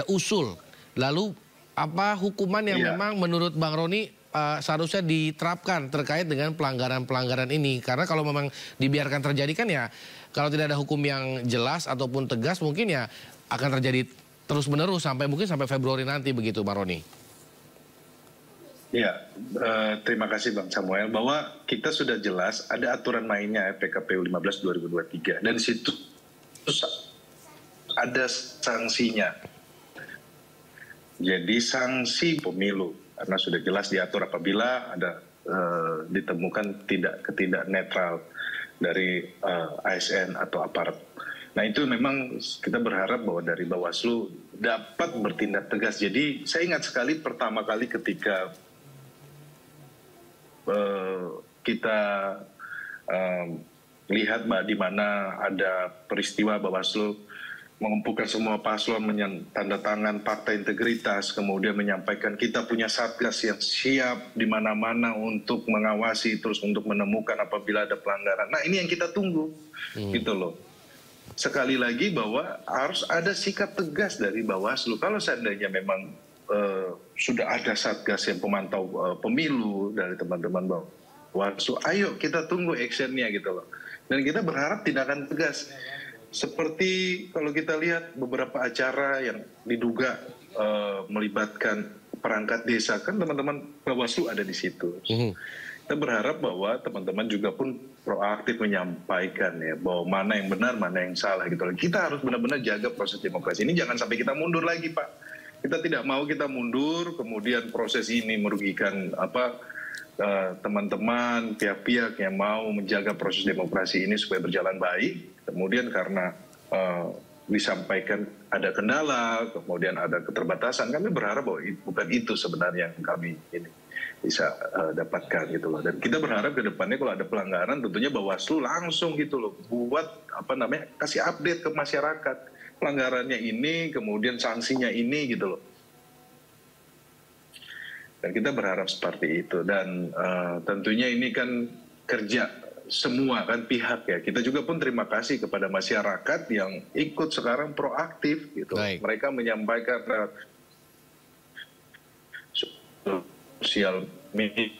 usul, lalu apa hukuman yang memang menurut Bang Roni seharusnya diterapkan terkait dengan pelanggaran-pelanggaran ini? Karena kalau memang dibiarkan terjadi kan ya, kalau tidak ada hukum yang jelas ataupun tegas mungkin ya akan terjadi terus-menerus sampai Februari nanti, begitu Bang Roni. Ya, terima kasih Bang Samuel, bahwa kita sudah jelas ada aturan mainnya PKPU 15 2023 dan di situ ada sanksinya. Jadi sanksi pemilu karena sudah jelas diatur apabila ada ditemukan ketidak netral dari ASN atau aparat. Nah itu memang kita berharap bahwa dari Bawaslu dapat bertindak tegas. Jadi saya ingat sekali pertama kali ketika kita lihat di mana ada peristiwa Bawaslu mengumpulkan semua paslon, tanda tangan fakta integritas, kemudian menyampaikan kita punya satgas yang siap di mana-mana untuk mengawasi, terus untuk menemukan apabila ada pelanggaran. Nah ini yang kita tunggu, gitu loh. Sekali lagi bahwa harus ada sikap tegas dari Bawaslu. Kalau seandainya memang sudah ada satgas yang pemantau pemilu dari teman-teman Bawaslu, ayo kita tunggu actionnya gitu loh. Dan kita berharap tindakan tegas. Seperti kalau kita lihat beberapa acara yang diduga melibatkan perangkat desa, kan teman-teman Bawaslu ada di situ. Kita berharap bahwa teman-teman juga pun proaktif menyampaikan ya bahwa mana yang benar, mana yang salah gitu. Kita harus benar-benar jaga proses demokrasi ini, jangan sampai kita mundur lagi Pak. Kita tidak mau kita mundur, kemudian proses ini merugikan teman-teman, pihak-pihak yang mau menjaga proses demokrasi ini supaya berjalan baik. Kemudian karena disampaikan ada kendala, kemudian ada keterbatasan, kami berharap bahwa bukan itu sebenarnya yang kami ini bisa dapatkan gitu loh. Dan kita berharap ke depannya kalau ada pelanggaran tentunya Bawaslu langsung gitu loh buat kasih update ke masyarakat pelanggarannya ini, kemudian sanksinya ini gitu loh. Dan kita berharap seperti itu. Dan tentunya ini kan kerja semua kan pihak ya. Kita juga pun terima kasih kepada masyarakat yang ikut sekarang proaktif gitu. Mereka menyampaikan sosial media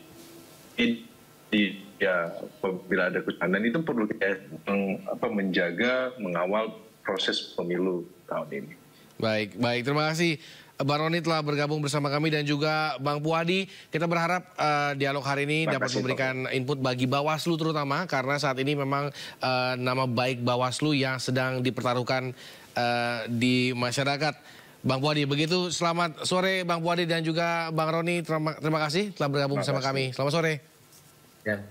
apabila ada kejadian itu perlu kita menjaga, mengawal proses pemilu tahun ini. Baik, terima kasih. Bang Roni telah bergabung bersama kami dan juga Bang Puadi. Kita berharap dialog hari ini dapat memberikan input bagi Bawaslu terutama karena saat ini memang nama baik Bawaslu yang sedang dipertaruhkan di masyarakat. Bang Puadi, begitu. Selamat sore Bang Puadi dan juga Bang Roni. Terima kasih telah bergabung bersama kami. Selamat sore. Ya.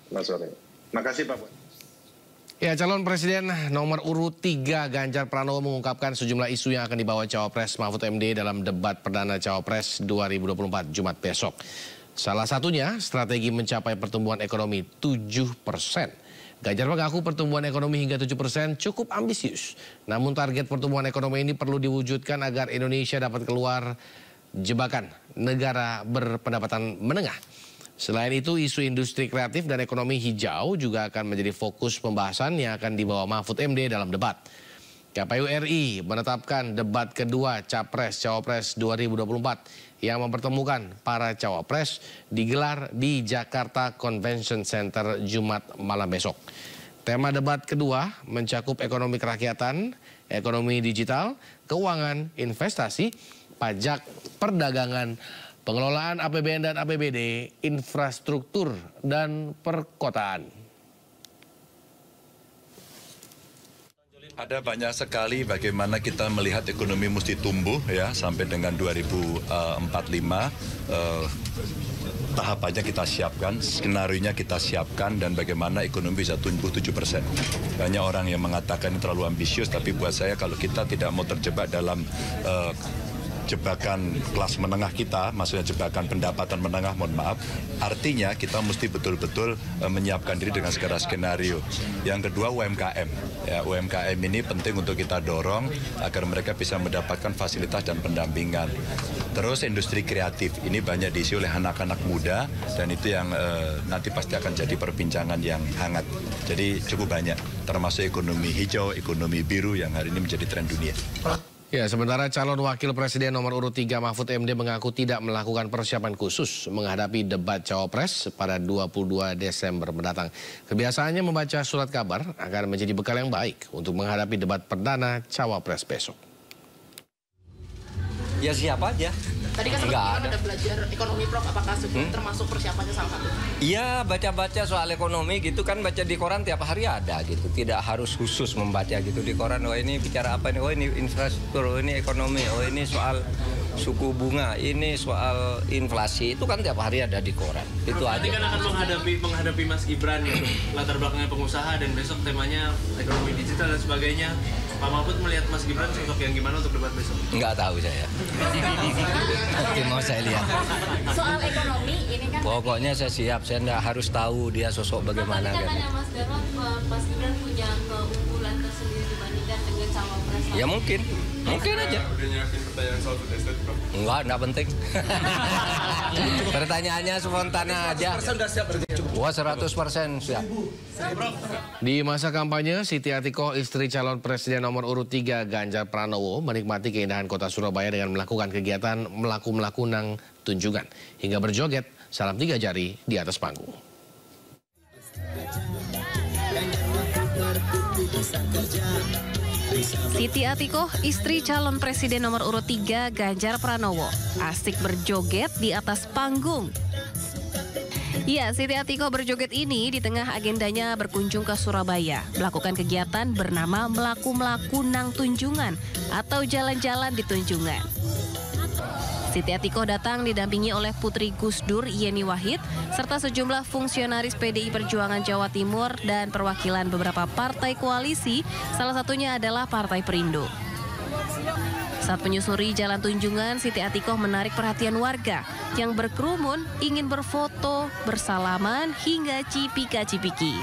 Selamat sore. Makasih Pak. Ya, calon presiden nomor urut 3 Ganjar Pranowo mengungkapkan sejumlah isu yang akan dibawa Cawapres Mahfud MD dalam debat perdana Cawapres 2024 Jumat besok. Salah satunya strategi mencapai pertumbuhan ekonomi 7%. Ganjar mengaku pertumbuhan ekonomi hingga 7% cukup ambisius. Namun target pertumbuhan ekonomi ini perlu diwujudkan agar Indonesia dapat keluar jebakan negara berpendapatan menengah. Selain itu, isu industri kreatif dan ekonomi hijau juga akan menjadi fokus pembahasan yang akan dibawa Mahfud MD dalam debat. KPU RI menetapkan debat kedua Capres-Cawapres 2024 yang mempertemukan para Cawapres digelar di Jakarta Convention Center Jumat malam besok. Tema debat kedua mencakup ekonomi kerakyatan, ekonomi digital, keuangan, investasi, pajak, perdagangan, pengelolaan APBN dan APBD, infrastruktur, dan perkotaan. Ada banyak sekali bagaimana kita melihat ekonomi mesti tumbuh ya sampai dengan 2045. Tahapannya kita siapkan, skenarionya kita siapkan, dan bagaimana ekonomi bisa tumbuh 7%. Banyak orang yang mengatakan ini terlalu ambisius, tapi buat saya kalau kita tidak mau terjebak dalam jebakan kelas menengah kita, maksudnya jebakan pendapatan menengah, mohon maaf, artinya kita mesti betul-betul menyiapkan diri dengan segala skenario. Yang kedua, UMKM. Ya, UMKM ini penting untuk kita dorong agar mereka bisa mendapatkan fasilitas dan pendampingan. Terus industri kreatif, ini banyak diisi oleh anak-anak muda, dan itu yang nanti pasti akan jadi perbincangan yang hangat. Jadi cukup banyak, termasuk ekonomi hijau, ekonomi biru yang hari ini menjadi tren dunia. Ya, sementara calon wakil presiden nomor urut 3 Mahfud MD mengaku tidak melakukan persiapan khusus menghadapi debat Cawapres pada 22 Desember mendatang. Kebiasaannya membaca surat kabar akan menjadi bekal yang baik untuk menghadapi debat perdana Cawapres besok. Ya siapa aja. Tadi kan sempat ada belajar ekonomi, Prof. Apakah termasuk persiapannya salah satu? Iya, baca-baca soal ekonomi gitu kan, baca di koran tiap hari ada gitu. Tidak harus khusus membaca gitu di koran. Oh ini bicara apa nih? Oh ini infrastruktur, oh ini ekonomi, oh ini soal suku bunga, ini soal inflasi. Itu kan tiap hari ada di koran. Itu aja. Nanti kan akan menghadapi Mas Gibran yang latar belakangnya pengusaha dan besok temanya ekonomi digital dan sebagainya. Pak Mahfud melihat Mas Gibran sosok yang gimana untuk debat besok? Nggak tahu saya. Nanti mau saya lihat. Soal ekonomi ini kan. Pokoknya saya siap, saya nggak harus tahu dia sosok bagaimana. Tadi katanya Mas Darman, Mas Gibran punya keunggulan tersendiri dibandingkan dengan Cawapres. Ya mungkin aja. Udah nyiapin pertanyaan soal food estate, Prof? Nggak penting. Pertanyaannya spontan aja. Wah, 100% siap. Di masa kampanye, Siti Atikoh, istri calon presiden nomor urut 3 Ganjar Pranowo, menikmati keindahan kota Surabaya dengan melakukan kegiatan melaku-melaku nang tunjungan hingga berjoget salam 3 jari di atas panggung. Siti Atikoh, istri calon presiden nomor urut 3 Ganjar Pranowo, asik berjoget di atas panggung. Ya, Siti Atikoh berjoget ini di tengah agendanya berkunjung ke Surabaya, melakukan kegiatan bernama melaku-melaku nang tunjungan atau jalan-jalan di Tunjungan. Siti Atikoh datang didampingi oleh Putri Gus Dur Yeni Wahid serta sejumlah fungsionaris PDI Perjuangan Jawa Timur dan perwakilan beberapa partai koalisi, salah satunya adalah Partai Perindo. Saat menyusuri jalan Tunjungan, Siti Atikoh menarik perhatian warga yang berkerumun ingin berfoto, bersalaman, hingga cipika-cipiki.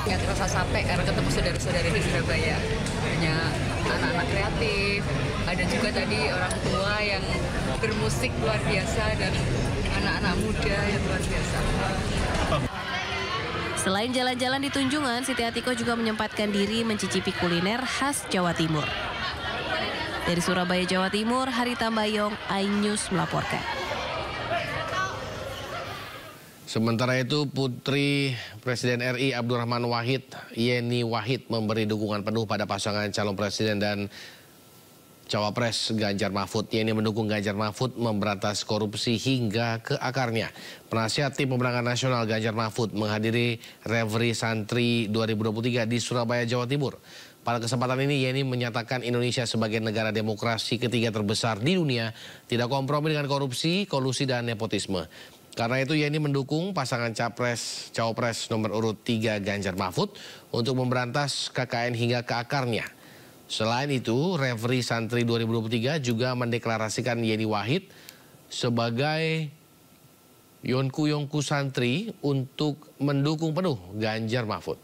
Nggak terasa capek karena ketemu saudara-saudara di Surabaya. Banyak anak-anak kreatif, ada juga tadi orang tua yang bermusik luar biasa dan anak-anak muda yang luar biasa. Selain jalan-jalan di Tunjungan, Siti Atikoh juga menyempatkan diri mencicipi kuliner khas Jawa Timur. Dari Surabaya, Jawa Timur, Hari Tambayong, iNews melaporkan. Sementara itu, Putri Presiden RI Abdurrahman Wahid, Yeni Wahid, memberi dukungan penuh pada pasangan calon presiden dan Cawapres Ganjar Mahfud. Yeni mendukung Ganjar Mahfud memberantas korupsi hingga ke akarnya. Penasihat Tim Pemenangan Nasional Ganjar Mahfud menghadiri Reverie Santri 2023 di Surabaya, Jawa Timur. Pada kesempatan ini, Yeni menyatakan Indonesia sebagai negara demokrasi ketiga terbesar di dunia tidak kompromi dengan korupsi, kolusi, dan nepotisme. Karena itu Yeni mendukung pasangan Cawapres nomor urut 3 Ganjar Mahfud untuk memberantas KKN hingga ke akarnya. Selain itu, Referee Santri 2023 juga mendeklarasikan Yeni Wahid sebagai Yonku Santri untuk mendukung penuh Ganjar Mahfud.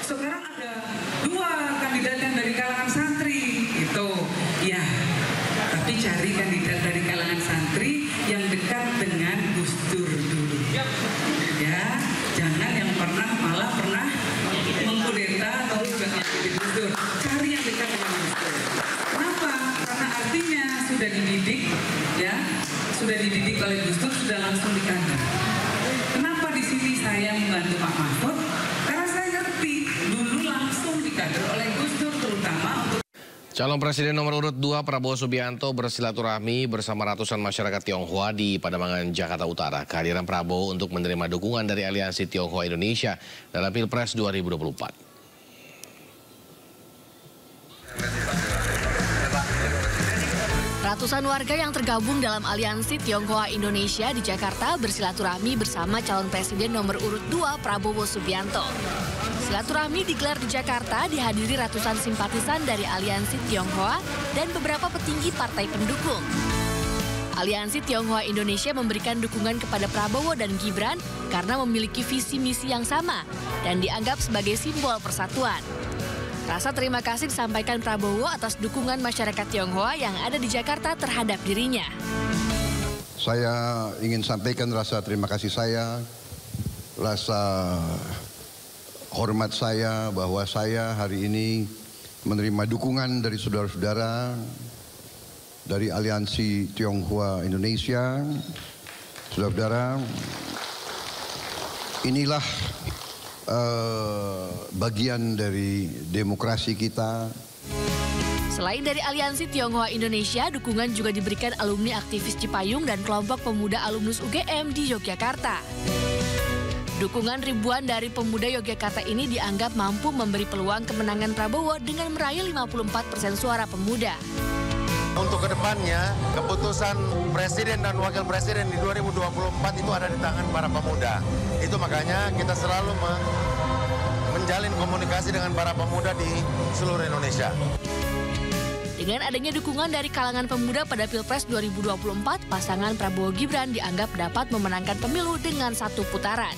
Sekarang ada 2 kandidat yang dari kalangan santri, itu ya. Tapi cari kandidat dari kalangan santri yang dekat dengan Gus Dur dulu. Ya, jangan yang malah pernah mengkudeta atau juga ngikutin Gus Dur. Cari yang dekat dengan Gus Dur. Kenapa? Karena artinya sudah dididik, ya, sudah dididik oleh Gus Dur, sudah langsung dikandang. Kenapa di sini saya membantu Pak Mahfud? Karena saya ngerti dulu langsung dikader oleh Gus Dur, terutama untuk Calon Presiden nomor urut 2 Prabowo Subianto bersilaturahmi bersama ratusan masyarakat Tionghoa di Pademangan, Jakarta Utara. Kehadiran Prabowo untuk menerima dukungan dari Aliansi Tionghoa Indonesia dalam Pilpres 2024. Ratusan warga yang tergabung dalam Aliansi Tionghoa Indonesia di Jakarta bersilaturahmi bersama calon presiden nomor urut 2 Prabowo Subianto. Silaturahmi digelar di Jakarta dihadiri ratusan simpatisan dari Aliansi Tionghoa dan beberapa petinggi partai pendukung. Aliansi Tionghoa Indonesia memberikan dukungan kepada Prabowo dan Gibran karena memiliki visi misi yang sama dan dianggap sebagai simbol persatuan. Rasa terima kasih disampaikan Prabowo atas dukungan masyarakat Tionghoa yang ada di Jakarta terhadap dirinya. Saya ingin sampaikan rasa terima kasih saya, rasa hormat saya bahwa saya hari ini menerima dukungan dari saudara-saudara dari Aliansi Tionghoa Indonesia. Saudara-saudara, inilah bagian dari demokrasi kita. Selain dari Aliansi Tionghoa Indonesia, dukungan juga diberikan alumni aktivis Cipayung dan kelompok pemuda alumnus UGM di Yogyakarta. Dukungan ribuan dari pemuda Yogyakarta ini dianggap mampu memberi peluang kemenangan Prabowo dengan meraih 54% suara pemuda. Untuk kedepannya, keputusan Presiden dan Wakil Presiden di 2024 itu ada di tangan para pemuda. Itu makanya kita selalu menjalin komunikasi dengan para pemuda di seluruh Indonesia. Dengan adanya dukungan dari kalangan pemuda pada Pilpres 2024, pasangan Prabowo Gibran dianggap dapat memenangkan pemilu dengan 1 putaran.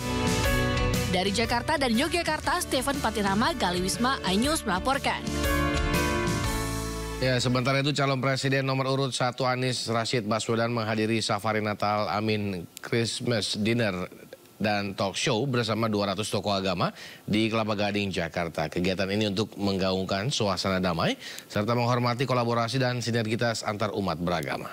Dari Jakarta dan Yogyakarta, Stephen Patirama, Gali Wisma, iNews melaporkan. Ya, sementara itu calon presiden nomor urut 1 Anies Rashid Baswedan menghadiri safari Natal Amin Christmas Dinner dan talk show bersama 200 tokoh agama di Kelapa Gading, Jakarta. Kegiatan ini untuk menggaungkan suasana damai serta menghormati kolaborasi dan sinergitas antar umat beragama.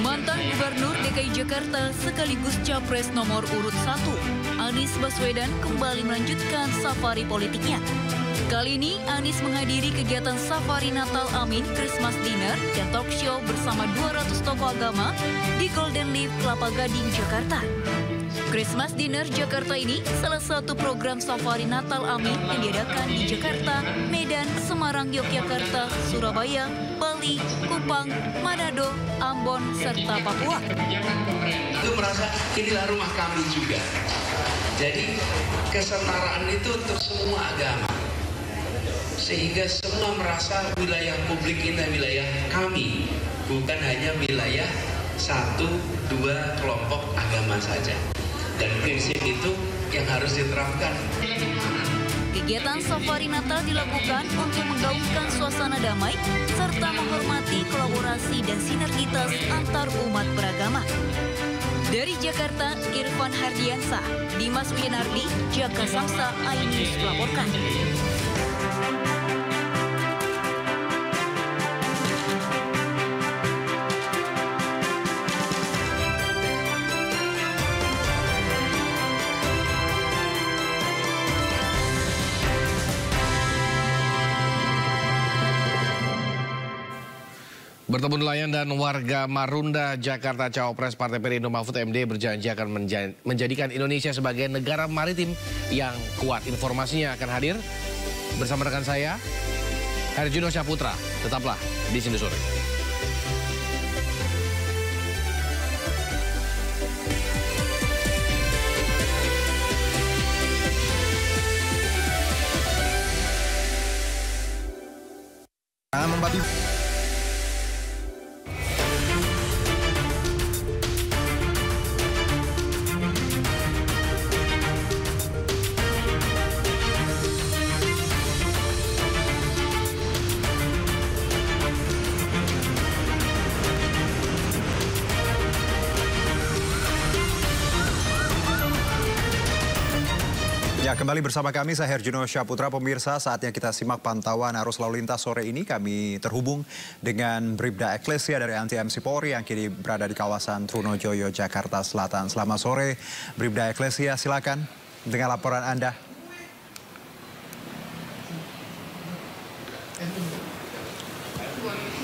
Mantan Gubernur DKI Jakarta sekaligus Capres nomor urut 1, Anies Baswedan kembali melanjutkan safari politiknya. Kali ini Anies menghadiri kegiatan safari Natal Amin Christmas Dinner dan talk show bersama 200 tokoh agama di Golden Leaf, Kelapa Gading, Jakarta. Christmas Dinner Jakarta ini salah satu program safari Natal Amin yang diadakan di Jakarta, Medan, Semarang, Yogyakarta, Surabaya, Bali, Kupang, Manado, Ambon, serta Papua. Itu merasa inilah rumah kami juga. Jadi kesetaraan itu untuk semua agama. Sehingga semua merasa wilayah publik ini wilayah kami, bukan hanya wilayah 1-2 kelompok agama saja. Dan prinsip itu yang harus diterapkan. Kegiatan safari Natal dilakukan untuk menggaungkan suasana damai serta menghormati kolaborasi dan sinergitas antar umat beragama. Dari Jakarta, Irfan Hardiansah, Dimas Wienardi, Jaka Samsa, iNews melaporkan. Bertemu nelayan dan warga Marunda, Jakarta, Cawapres Partai Perindo Mahfud MD berjanji akan menjadikan Indonesia sebagai negara maritim yang kuat. Informasinya akan hadir bersama rekan saya, Herjuno Syaputra. Tetaplah di Sindu Sore. Ya, kembali bersama kami, saya Herjuno Syaputra. Pemirsa, saatnya kita simak pantauan arus lalu lintas sore ini. Kami terhubung dengan Bribda Eklesia dari Anti-MC Polri yang kini berada di kawasan Trunojoyo, Jakarta Selatan. Selamat sore, Bribda Eklesia, silakan dengan laporan Anda.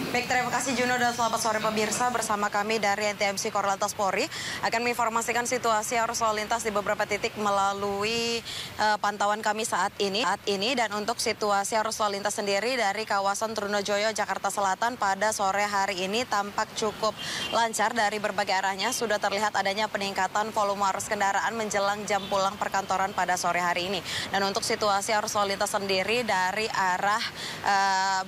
Baik, terima kasih Juno dan selamat sore pemirsa. Bersama kami dari NTMC Korlantas Polri akan menginformasikan situasi arus lalu lintas di beberapa titik melalui pantauan kami saat ini. Dan untuk situasi arus lalu lintas sendiri dari kawasan Trunojoyo, Jakarta Selatan pada sore hari ini tampak cukup lancar dari berbagai arahnya. Sudah terlihat adanya peningkatan volume arus kendaraan menjelang jam pulang perkantoran pada sore hari ini. Dan untuk situasi arus lalu lintas sendiri dari arah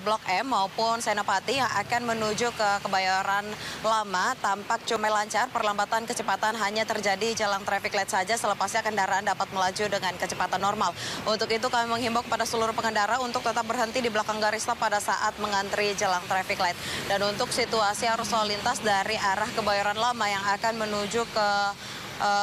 Blok M maupun Senopati yang akan menuju ke Kebayoran Lama tampak cukup lancar. Perlambatan kecepatan hanya terjadi jalan traffic light saja, selepasnya kendaraan dapat melaju dengan kecepatan normal. Untuk itu kami menghimbau kepada seluruh pengendara untuk tetap berhenti di belakang garis stop pada saat mengantri jalan traffic light. Dan untuk situasi arus lalu lintas dari arah Kebayoran Lama yang akan menuju ke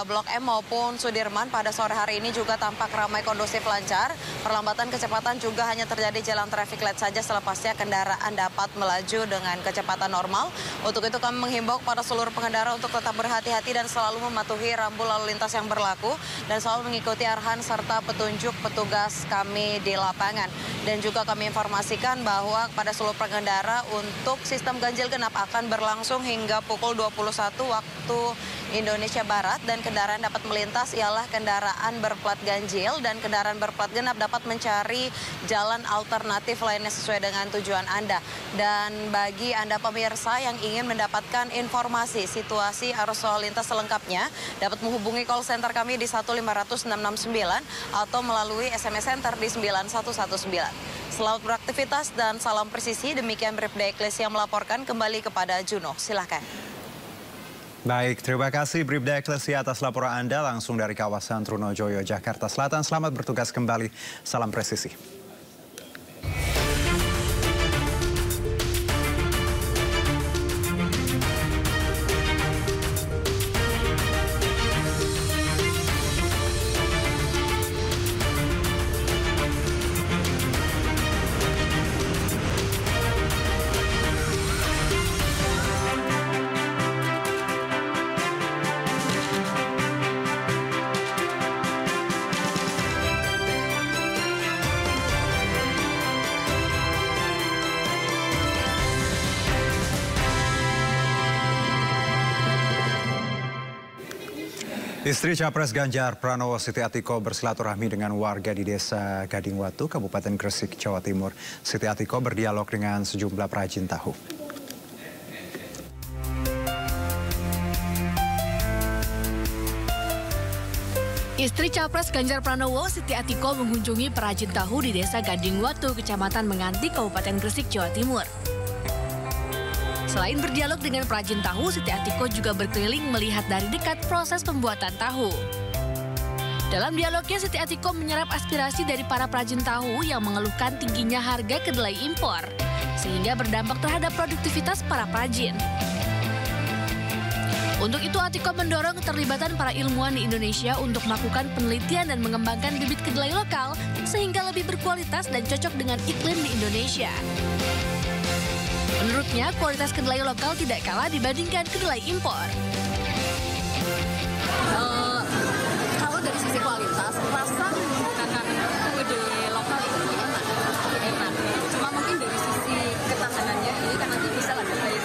Blok M maupun Sudirman pada sore hari ini juga tampak ramai, kondusif, lancar. Perlambatan kecepatan juga hanya terjadi jalan traffic light saja, selepasnya kendaraan dapat melaju dengan kecepatan normal. Untuk itu kami menghimbau kepada seluruh pengendara untuk tetap berhati-hati dan selalu mematuhi rambu lalu lintas yang berlaku dan selalu mengikuti arahan serta petunjuk petugas kami di lapangan. Dan juga kami informasikan bahwa pada seluruh pengendara untuk sistem ganjil genap akan berlangsung hingga pukul 21 waktu Indonesia Barat, dan kendaraan dapat melintas ialah kendaraan berplat ganjil, dan kendaraan berplat genap dapat mencari jalan alternatif lainnya sesuai dengan tujuan Anda. Dan bagi Anda pemirsa yang ingin mendapatkan informasi situasi arus lalu lintas selengkapnya, dapat menghubungi call center kami di 1500669 atau melalui SMS Center di 9119. Selamat beraktivitas dan salam presisi. Demikian Bribda Eklesia melaporkan. Kembali kepada Juno, silahkan. Baik, terima kasih Bribda Eklesia atas laporan Anda langsung dari kawasan Trunojoyo, Jakarta Selatan. Selamat bertugas kembali. Salam presisi. Istri Capres Ganjar Pranowo, Siti Atiko, bersilaturahmi dengan warga di Desa Gadingwatu, Kabupaten Gresik, Jawa Timur. Siti Atiko berdialog dengan sejumlah perajin tahu. Istri Capres Ganjar Pranowo, Siti Atiko, mengunjungi perajin tahu di Desa Gadingwatu, Kecamatan Menganti, Kabupaten Gresik, Jawa Timur. Selain berdialog dengan perajin tahu, Siti Atiko juga berkeliling melihat dari dekat proses pembuatan tahu. Dalam dialognya, Siti Atiko menyerap aspirasi dari para perajin tahu yang mengeluhkan tingginya harga kedelai impor, sehingga berdampak terhadap produktivitas para perajin. Untuk itu, Atiko mendorong keterlibatan para ilmuwan di Indonesia untuk melakukan penelitian dan mengembangkan bibit kedelai lokal sehingga lebih berkualitas dan cocok dengan iklim di Indonesia. Menurutnya, kualitas kedelai lokal tidak kalah dibandingkan kedelai impor. Kalau dari sisi kualitas, rasa menggunakan kedelai lokal itu enak. Cuma mungkin dari sisi ketahanannya ini kan nanti bisa lah dari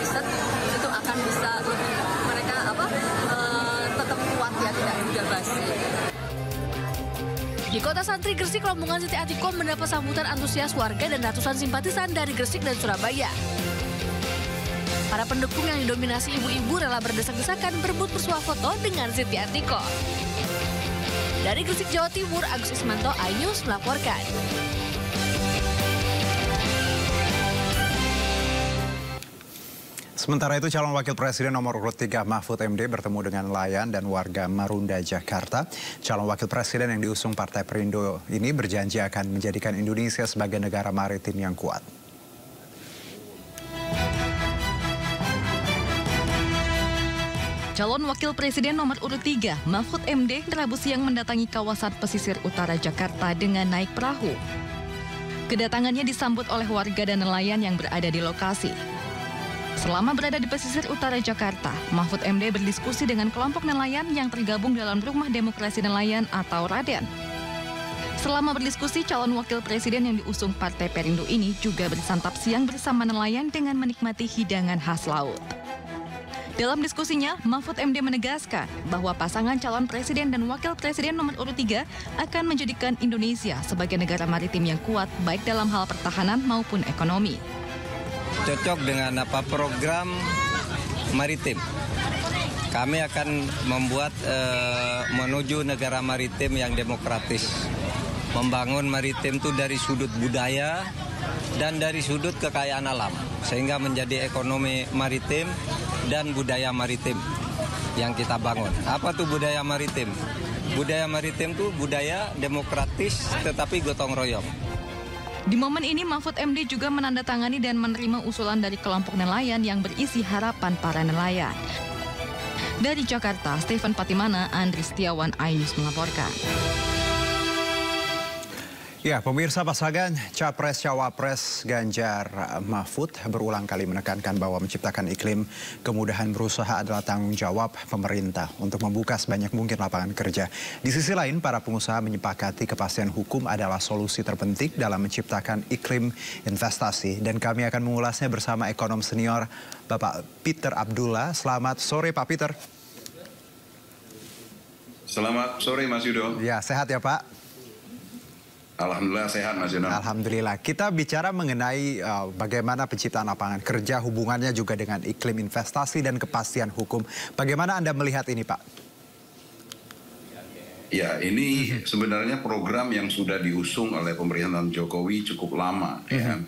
Di kota santri Gresik, rombongan Siti Atiko mendapat sambutan antusias warga dan ratusan simpatisan dari Gresik dan Surabaya. Para pendukung yang didominasi ibu-ibu rela berdesak-desakan berebut bersuah foto dengan Siti Atiko. Dari Gresik, Jawa Timur, Agus Ismanto, iNews melaporkan. Sementara itu, calon wakil presiden nomor urut 3 Mahfud MD bertemu dengan nelayan dan warga Marunda, Jakarta. Calon wakil presiden yang diusung Partai Perindo ini berjanji akan menjadikan Indonesia sebagai negara maritim yang kuat. Calon wakil presiden nomor urut 3 Mahfud MD Rabu siang mendatangi kawasan pesisir utara Jakarta dengan naik perahu. Kedatangannya disambut oleh warga dan nelayan yang berada di lokasi. Selama berada di pesisir utara Jakarta, Mahfud MD berdiskusi dengan kelompok nelayan yang tergabung dalam Rumah Demokrasi Nelayan atau Raden. Selama berdiskusi, calon wakil presiden yang diusung Partai Perindo ini juga bersantap siang bersama nelayan dengan menikmati hidangan khas laut. Dalam diskusinya, Mahfud MD menegaskan bahwa pasangan calon presiden dan wakil presiden nomor urut 3 akan menjadikan Indonesia sebagai negara maritim yang kuat baik dalam hal pertahanan maupun ekonomi. Cocok dengan program maritim. Kami akan membuat menuju negara maritim yang demokratis. Membangun maritim itu dari sudut budaya dan dari sudut kekayaan alam. Sehingga menjadi ekonomi maritim dan budaya maritim yang kita bangun. Apa tuh budaya maritim? Budaya maritim itu budaya demokratis tetapi gotong royong. Di momen ini, Mahfud MD juga menandatangani dan menerima usulan dari kelompok nelayan yang berisi harapan para nelayan. Dari Jakarta, Stephen Patimana, Andri Setiawan, iNews melaporkan. Ya, pemirsa, pasangan Capres-Cawapres Ganjar Mahfud berulang kali menekankan bahwa menciptakan iklim kemudahan berusaha adalah tanggung jawab pemerintah untuk membuka sebanyak mungkin lapangan kerja. Di sisi lain, para pengusaha menyepakati kepastian hukum adalah solusi terpenting dalam menciptakan iklim investasi. Dan kami akan mengulasnya bersama ekonom senior Bapak Peter Abdullah. Selamat sore, Pak Peter. Selamat sore, Mas Yudo. Ya, sehat ya, Pak? Alhamdulillah sehat, Mas Yudo. Alhamdulillah. Kita bicara mengenai bagaimana penciptaan lapangan kerja, hubungannya juga dengan iklim investasi dan kepastian hukum. Bagaimana Anda melihat ini, Pak? Ya, ini sebenarnya program yang sudah diusung oleh pemerintahan Jokowi cukup lama. Ya.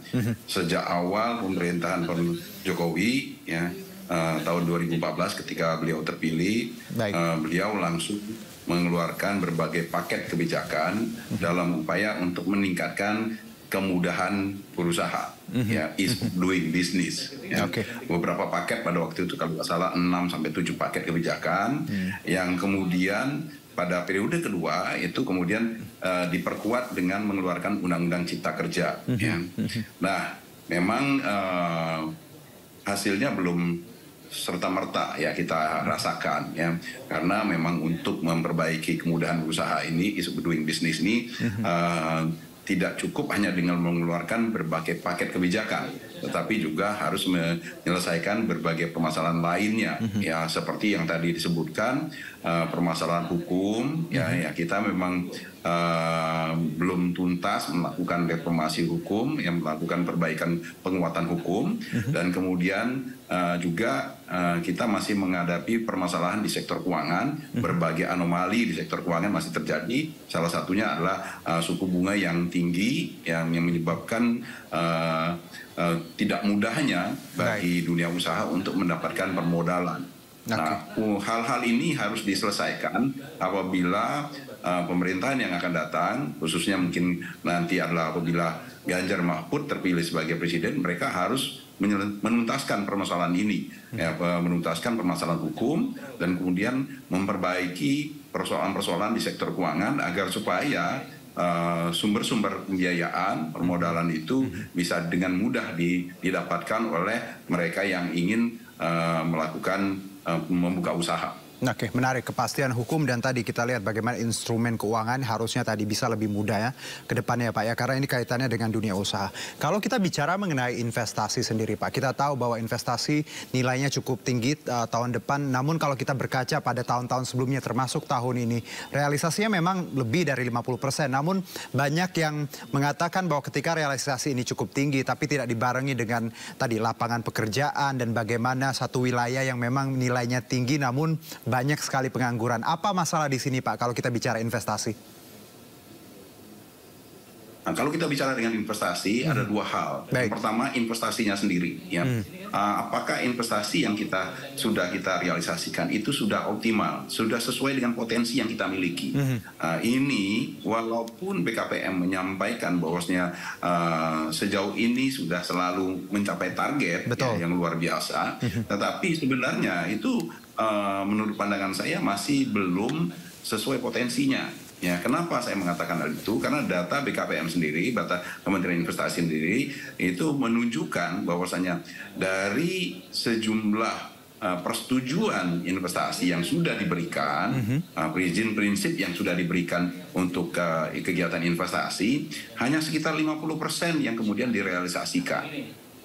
Sejak awal pemerintahan Jokowi, ya, tahun 2014 ketika beliau terpilih, beliau langsung mengeluarkan berbagai paket kebijakan dalam upaya untuk meningkatkan kemudahan berusaha, ya, ease of doing business. Ya. Beberapa paket pada waktu itu kalau nggak salah 6-7 paket kebijakan yang kemudian pada periode kedua itu kemudian diperkuat dengan mengeluarkan Undang-Undang Cipta Kerja. Ya. Nah, memang hasilnya belum serta-merta ya kita rasakan, ya, karena memang untuk memperbaiki kemudahan berusaha ini, ease of doing business ini tidak cukup hanya dengan mengeluarkan berbagai paket kebijakan, tetapi juga harus menyelesaikan berbagai permasalahan lainnya, ya, seperti yang tadi disebutkan permasalahan hukum, ya kita memang belum tuntas melakukan reformasi hukum, yang melakukan perbaikan penguatan hukum, dan kemudian juga kita masih menghadapi permasalahan di sektor keuangan, berbagai anomali di sektor keuangan masih terjadi. Salah satunya adalah suku bunga yang tinggi yang menyebabkan tidak mudahnya bagi dunia usaha untuk mendapatkan permodalan. Nah, hal-hal ini harus diselesaikan apabila pemerintahan yang akan datang, khususnya mungkin nanti adalah apabila Ganjar Mahfud terpilih sebagai presiden, mereka harus menuntaskan permasalahan ini, ya, menuntaskan permasalahan hukum dan kemudian memperbaiki persoalan-persoalan di sektor keuangan agar supaya sumber-sumber pembiayaan permodalan itu bisa dengan mudah didapatkan oleh mereka yang ingin melakukan membuka usaha. Oke, menarik, kepastian hukum dan tadi kita lihat bagaimana instrumen keuangan harusnya tadi bisa lebih mudah ya ke depannya ya Pak ya, karena ini kaitannya dengan dunia usaha. Kalau kita bicara mengenai investasi sendiri Pak, kita tahu bahwa investasi nilainya cukup tinggi tahun depan, namun kalau kita berkaca pada tahun-tahun sebelumnya termasuk tahun ini, realisasinya memang lebih dari 50%, namun banyak yang mengatakan bahwa ketika realisasi ini cukup tinggi tapi tidak dibarengi dengan tadi lapangan pekerjaan dan bagaimana satu wilayah yang memang nilainya tinggi namun banyak sekali pengangguran. Apa masalah di sini Pak kalau kita bicara investasi? Nah, kalau kita bicara dengan investasi ada dua hal. Yang pertama investasinya sendiri. Ya. Apakah investasi yang sudah kita realisasikan itu sudah optimal, sudah sesuai dengan potensi yang kita miliki. Ini walaupun BKPM menyampaikan bahwasanya sejauh ini sudah selalu mencapai target ya, yang luar biasa, tetapi sebenarnya itu menurut pandangan saya masih belum sesuai potensinya. Ya, kenapa saya mengatakan hal itu? Karena data BKPM sendiri, data Kementerian Investasi sendiri itu menunjukkan bahwasanya dari sejumlah persetujuan investasi yang sudah diberikan, izin prinsip yang sudah diberikan untuk kegiatan investasi, hanya sekitar 50% yang kemudian direalisasikan.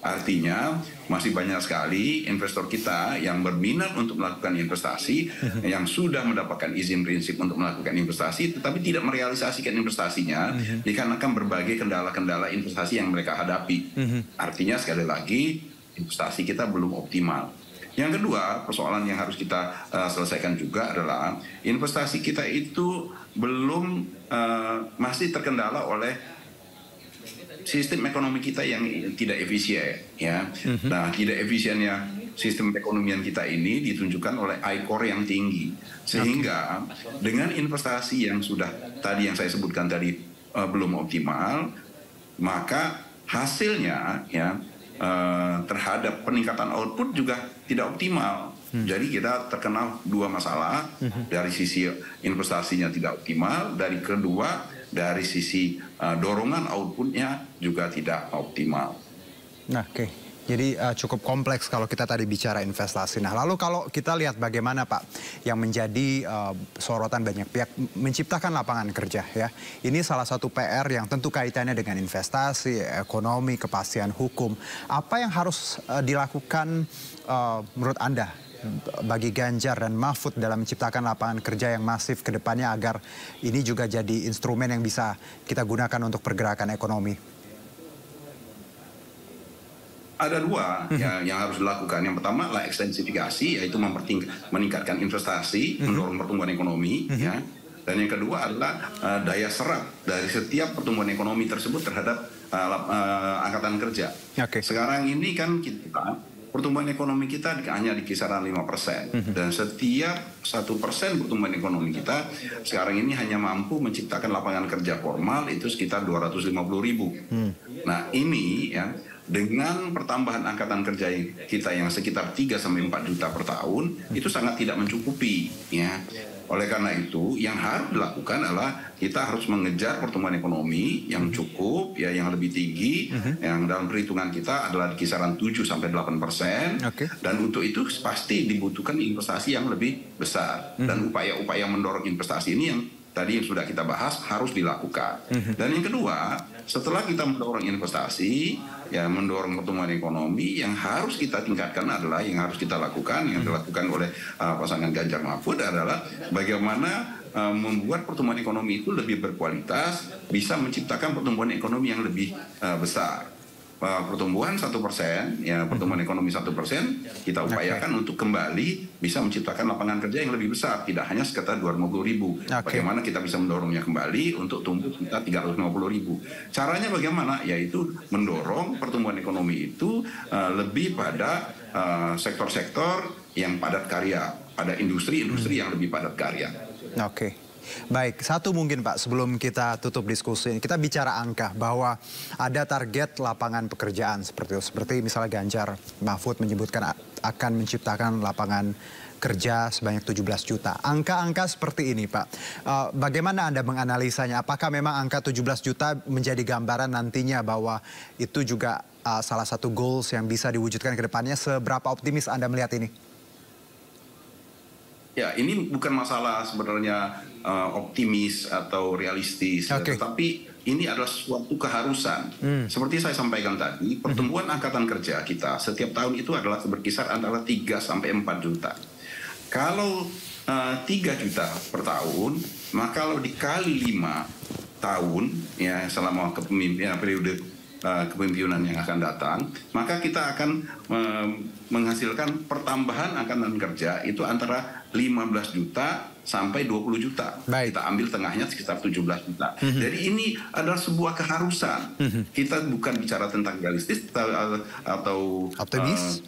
Artinya masih banyak sekali investor kita yang berminat untuk melakukan investasi, yang sudah mendapatkan izin prinsip untuk melakukan investasi, tetapi tidak merealisasikan investasinya dikarenakan berbagai kendala-kendala investasi yang mereka hadapi. Artinya sekali lagi investasi kita belum optimal. Yang kedua, persoalan yang harus kita selesaikan juga adalah investasi kita itu belum masih terkendala oleh sistem ekonomi kita yang tidak efisien, ya. Nah, tidak efisiennya sistem perekonomian kita ini ditunjukkan oleh ICOR yang tinggi, sehingga dengan investasi yang sudah tadi yang saya sebutkan tadi belum optimal, maka hasilnya ya terhadap peningkatan output juga tidak optimal. Jadi kita terkena dua masalah, dari sisi investasinya tidak optimal, dari kedua dari sisi dorongan outputnya juga tidak optimal. Nah, oke. Jadi cukup kompleks kalau kita tadi bicara investasi. Nah, lalu kalau kita lihat bagaimana Pak yang menjadi sorotan banyak pihak menciptakan lapangan kerja ya. Ini salah satu PR yang tentu kaitannya dengan investasi, ekonomi, kepastian hukum. Apa yang harus dilakukan menurut Anda bagi Ganjar dan Mahfud dalam menciptakan lapangan kerja yang masif ke depannya agar ini juga jadi instrumen yang bisa kita gunakan untuk pergerakan ekonomi? Ada dua yang harus dilakukan. Yang pertama adalah ekstensifikasi, yaitu meningkatkan investasi, mendorong pertumbuhan ekonomi. Ya. Dan yang kedua adalah daya serap dari setiap pertumbuhan ekonomi tersebut terhadap angkatan kerja. Sekarang ini kan kita pertumbuhan ekonomi kita hanya di kisaran 5%. Dan setiap 1% pertumbuhan ekonomi kita sekarang ini hanya mampu menciptakan lapangan kerja formal itu sekitar 250.000. Nah ini ya, dengan pertambahan angkatan kerja kita yang sekitar 3-4 juta per tahun, itu sangat tidak mencukupi. Ya. Oleh karena itu, yang harus dilakukan adalah kita harus mengejar pertumbuhan ekonomi yang cukup, ya, yang lebih tinggi, yang dalam perhitungan kita adalah di kisaran 7-8%. Dan untuk itu pasti dibutuhkan investasi yang lebih besar. Dan upaya-upaya mendorong investasi ini yang tadi yang sudah kita bahas harus dilakukan. Dan yang kedua, setelah kita mendorong investasi, ya mendorong pertumbuhan ekonomi, yang harus kita tingkatkan adalah yang harus kita lakukan, yang dilakukan oleh pasangan Ganjar Mahfud adalah bagaimana membuat pertumbuhan ekonomi itu lebih berkualitas, bisa menciptakan pertumbuhan ekonomi yang lebih besar. Pertumbuhan 1%, ya pertumbuhan ekonomi 1%, kita upayakan untuk kembali bisa menciptakan lapangan kerja yang lebih besar, tidak hanya sekitar 250.000. Bagaimana kita bisa mendorongnya kembali untuk tumbuh sekitar 350.000. Caranya bagaimana? Yaitu mendorong pertumbuhan ekonomi itu lebih pada sektor-sektor yang padat karya, pada industri-industri yang lebih padat karya. Baik, satu mungkin Pak sebelum kita tutup diskusi, kita bicara angka bahwa ada target lapangan pekerjaan seperti itu. Seperti misalnya Ganjar Mahfud menyebutkan akan menciptakan lapangan kerja sebanyak 17 juta. Angka-angka seperti ini Pak, bagaimana Anda menganalisanya? Apakah memang angka 17 juta menjadi gambaran nantinya bahwa itu juga salah satu goals yang bisa diwujudkan ke depannya? Seberapa optimis Anda melihat ini? Ya, ini bukan masalah sebenarnya optimis atau realistis, tetapi ini adalah suatu keharusan. Seperti saya sampaikan tadi, pertumbuhan angkatan kerja kita setiap tahun itu adalah berkisar antara 3 sampai 4 juta. Kalau 3 juta per tahun, maka kalau dikali 5 tahun ya selama periode kepemimpinan yang akan datang, maka kita akan menghasilkan pertambahan angkatan kerja itu antara 15 juta sampai 20 juta. Kita ambil tengahnya sekitar 17 juta. Jadi ini adalah sebuah keharusan. Kita bukan bicara tentang realistis atau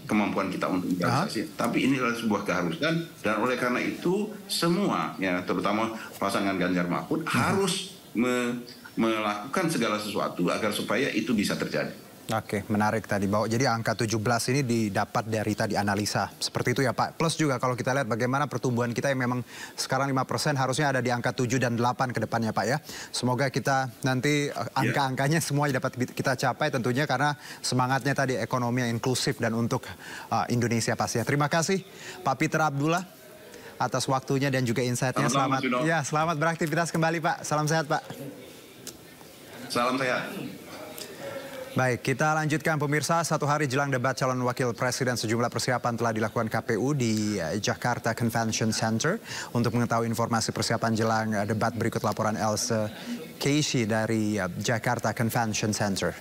kemampuan kita untuk realisasi, tapi ini adalah sebuah keharusan, dan oleh karena itu semua ya terutama pasangan Ganjar Mahfud harus melakukan segala sesuatu agar supaya itu bisa terjadi. Oke, menarik tadi bahwa jadi angka 17 ini didapat dari tadi analisa seperti itu ya Pak. Plus juga kalau kita lihat bagaimana pertumbuhan kita yang memang sekarang 5% harusnya ada di angka 7 dan 8 ke depannya Pak ya. Semoga kita nanti angka-angkanya semua dapat kita capai tentunya karena semangatnya tadi ekonomi yang inklusif dan untuk Indonesia pastinya. Terima kasih Pak Peter Abdullah atas waktunya dan juga insight-nya. Selamat beraktivitas kembali Pak. Salam sehat Pak. Salam sehat. Baik, kita lanjutkan pemirsa. 1 hari jelang debat calon wakil presiden, sejumlah persiapan telah dilakukan KPU di Jakarta Convention Center. Untuk mengetahui informasi persiapan jelang debat, berikut laporan Else Casey dari Jakarta Convention Center.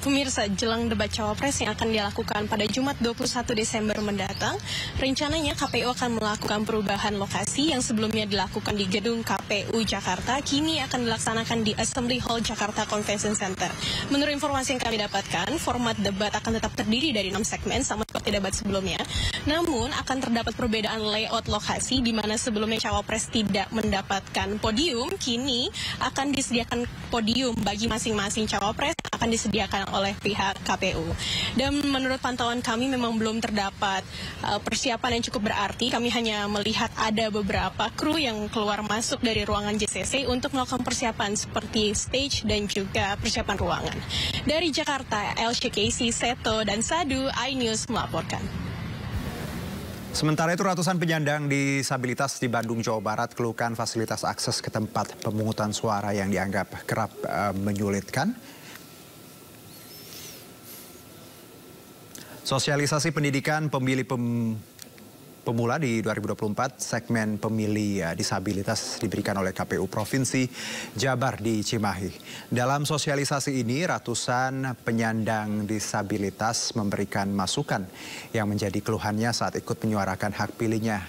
Pemirsa, jelang debat cawapres yang akan dilakukan pada Jumat 21 Desember mendatang, rencananya KPU akan melakukan perubahan lokasi yang sebelumnya dilakukan di gedung KPU Jakarta, kini akan dilaksanakan di Assembly Hall Jakarta Convention Center. Menurut informasi yang kami dapatkan, format debat akan tetap terdiri dari 6 segmen sama seperti debat sebelumnya, namun akan terdapat perbedaan layout lokasi di mana sebelumnya cawapres tidak mendapatkan podium, kini akan disediakan podium bagi masing-masing cawapres akan disediakan oleh pihak KPU. Dan menurut pantauan kami memang belum terdapat persiapan yang cukup berarti. Kami hanya melihat ada beberapa kru yang keluar masuk dari ruangan JCC untuk melakukan persiapan seperti stage dan juga persiapan ruangan. Dari Jakarta, Else Casey, Seto, dan Sadu, iNews melaporkan. Sementara itu ratusan penyandang disabilitas di Bandung, Jawa Barat keluhkan fasilitas akses ke tempat pemungutan suara yang dianggap kerap menyulitkan. Sosialisasi pendidikan pemilih pemula di 2024, segmen pemilih disabilitas diberikan oleh KPU Provinsi Jabar di Cimahi. Dalam sosialisasi ini, ratusan penyandang disabilitas memberikan masukan yang menjadi keluhannya saat ikut menyuarakan hak pilihnya.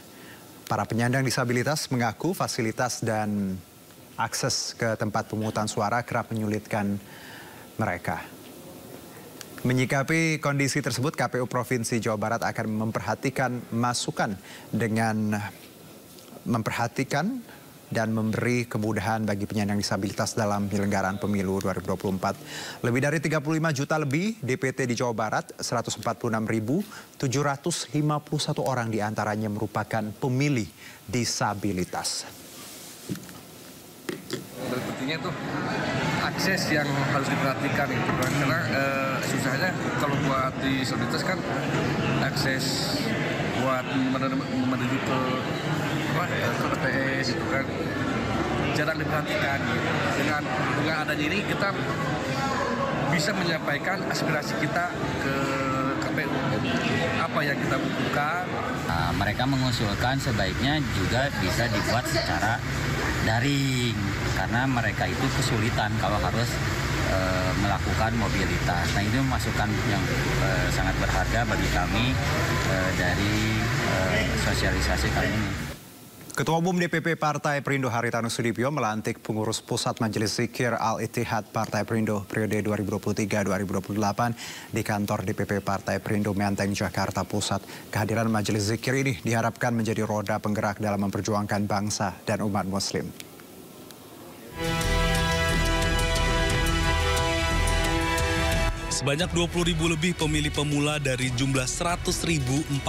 Para penyandang disabilitas mengaku fasilitas dan akses ke tempat pemungutan suara kerap menyulitkan mereka. Menyikapi kondisi tersebut, KPU Provinsi Jawa Barat akan memperhatikan masukan dengan memperhatikan dan memberi kemudahan bagi penyandang disabilitas dalam penyelenggaraan pemilu 2024. Lebih dari 35 juta lebih DPT di Jawa Barat, 146.751 orang diantaranya merupakan pemilih disabilitas. Pentingnya tuh akses yang harus diperhatikan gitu kan, karena susahnya kalau buat disabilitas kan akses buat menuju ke PTS itu kan jarang diperhatikan gitu. Dengan adanya ini kita bisa menyampaikan aspirasi kita ke KPU apa yang kita butuhkan. Nah, mereka mengusulkan sebaiknya juga bisa dibuat secara daring karena mereka itu kesulitan kalau harus melakukan mobilitas. Nah, itu masukan yang sangat berharga bagi kami dari sosialisasi kali ini. Ketua Umum DPP Partai Perindo Haritanu Sudibyo melantik pengurus Pusat Majelis Zikir Al-Ittihad Partai Perindo periode 2023-2028 di kantor DPP Partai Perindo Menteng, Jakarta Pusat. Kehadiran Majelis Zikir ini diharapkan menjadi roda penggerak dalam memperjuangkan bangsa dan umat Muslim. Sebanyak 20.000 lebih pemilih pemula dari jumlah 100.045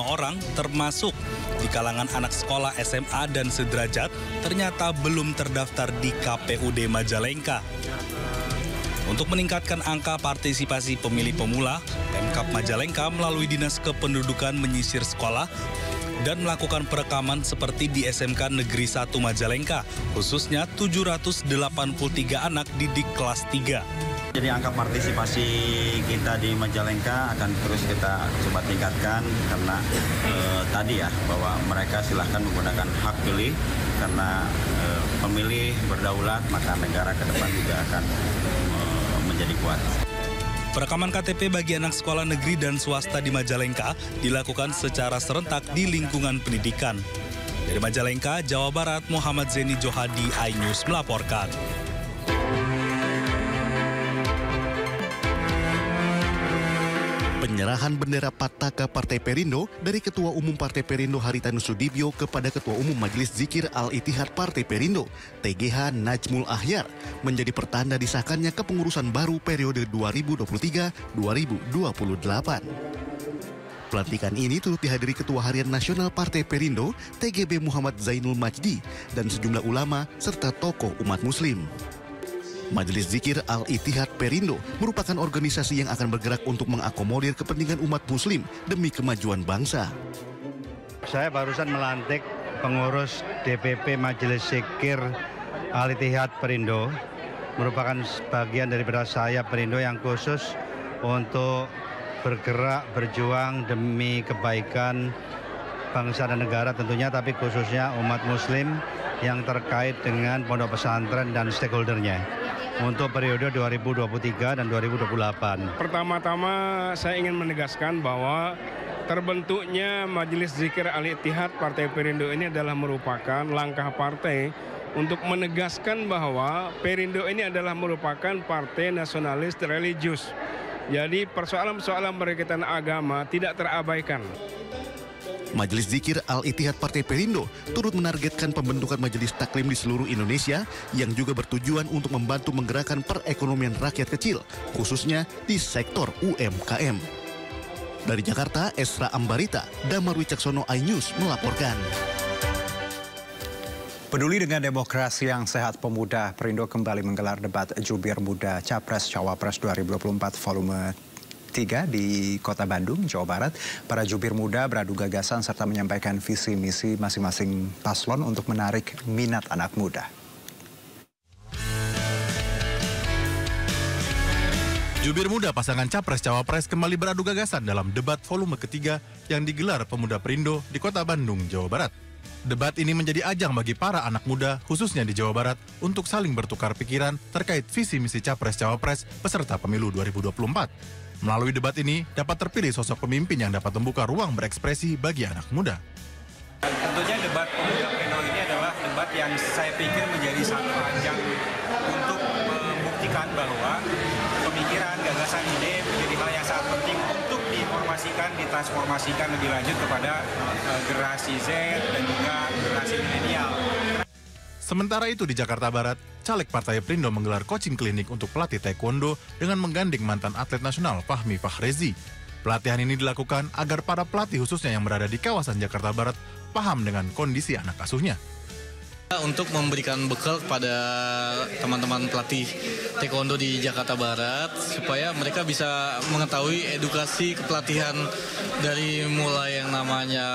orang termasuk di kalangan anak sekolah SMA dan sederajat ternyata belum terdaftar di KPUD Majalengka. Untuk meningkatkan angka partisipasi pemilih pemula, Pemkab Majalengka melalui Dinas Kependudukan menyisir sekolah dan melakukan perekaman seperti di SMK Negeri 1 Majalengka, khususnya 783 anak didik kelas 3. Jadi angka partisipasi kita di Majalengka akan terus kita coba tingkatkan karena tadi ya bahwa mereka silahkan menggunakan hak pilih karena pemilih berdaulat maka negara ke depan juga akan menjadi kuat. Perekaman KTP bagi anak sekolah negeri dan swasta di Majalengka dilakukan secara serentak di lingkungan pendidikan. Dari Majalengka, Jawa Barat, Muhammad Zeni Johadi, iNews melaporkan. Penyerahan bendera Pataka Partai Perindo dari Ketua Umum Partai Perindo Haritanu Sudibyo kepada Ketua Umum Majelis Zikir Al-Ittihad Partai Perindo, TGH Najmul Ahyar, menjadi pertanda disahkannya kepengurusan baru periode 2023-2028. Pelantikan ini turut dihadiri Ketua Harian Nasional Partai Perindo, TGB Muhammad Zainul Majdi, dan sejumlah ulama serta tokoh umat Muslim. Majelis Zikir Al-Ittihad Perindo merupakan organisasi yang akan bergerak untuk mengakomodir kepentingan umat Muslim demi kemajuan bangsa. Saya barusan melantik pengurus DPP Majelis Zikir Al-Ittihad Perindo, merupakan bagian daripada saya Perindo yang khusus untuk bergerak, berjuang demi kebaikan bangsa dan negara tentunya, tapi khususnya umat Muslim yang terkait dengan pondok pesantren dan stakeholdernya untuk periode 2023 dan 2028. Pertama-tama saya ingin menegaskan bahwa terbentuknya Majelis Zikir Al-Ittihad Partai Perindo ini adalah merupakan langkah partai untuk menegaskan bahwa Perindo ini adalah merupakan partai nasionalis religius. Jadi persoalan-persoalan berkaitan agama tidak terabaikan. Majelis Zikir Al-Ittihad Partai Perindo turut menargetkan pembentukan majelis taklim di seluruh Indonesia yang juga bertujuan untuk membantu menggerakkan perekonomian rakyat kecil, khususnya di sektor UMKM. Dari Jakarta, Esra Ambarita, Damar Wicaksono, iNews melaporkan. Peduli dengan demokrasi yang sehat, Pemuda Perindo kembali menggelar debat Jubir Muda Capres Cawapres 2024 volume 3 di Kota Bandung, Jawa Barat. Para jubir muda beradu gagasan serta menyampaikan visi misi masing-masing paslon untuk menarik minat anak muda. Jubir muda pasangan Capres-Cawapres kembali beradu gagasan dalam debat volume ketiga yang digelar Pemuda Perindo di Kota Bandung, Jawa Barat. Debat ini menjadi ajang bagi para anak muda, khususnya di Jawa Barat, untuk saling bertukar pikiran terkait visi misi Capres-Cawapres peserta pemilu 2024. Melalui debat ini, dapat terpilih sosok pemimpin yang dapat membuka ruang berekspresi bagi anak muda. Tentunya debat Pemuda Perindo ini adalah debat yang saya pikir menjadi satu ajang untuk membuktikan bahwa pemikiran, gagasan, ide menjadi hal yang sangat penting untuk diinformasikan, ditransformasikan lebih lanjut kepada generasi Z dan juga generasi milenial. Sementara itu di Jakarta Barat, caleg Partai Perindo menggelar coaching klinik untuk pelatih taekwondo dengan menggandeng mantan atlet nasional Fahmi Fahrezi. Pelatihan ini dilakukan agar para pelatih khususnya yang berada di kawasan Jakarta Barat paham dengan kondisi anak asuhnya. Untuk memberikan bekal kepada teman-teman pelatih taekwondo di Jakarta Barat supaya mereka bisa mengetahui edukasi kepelatihan dari mulai yang namanya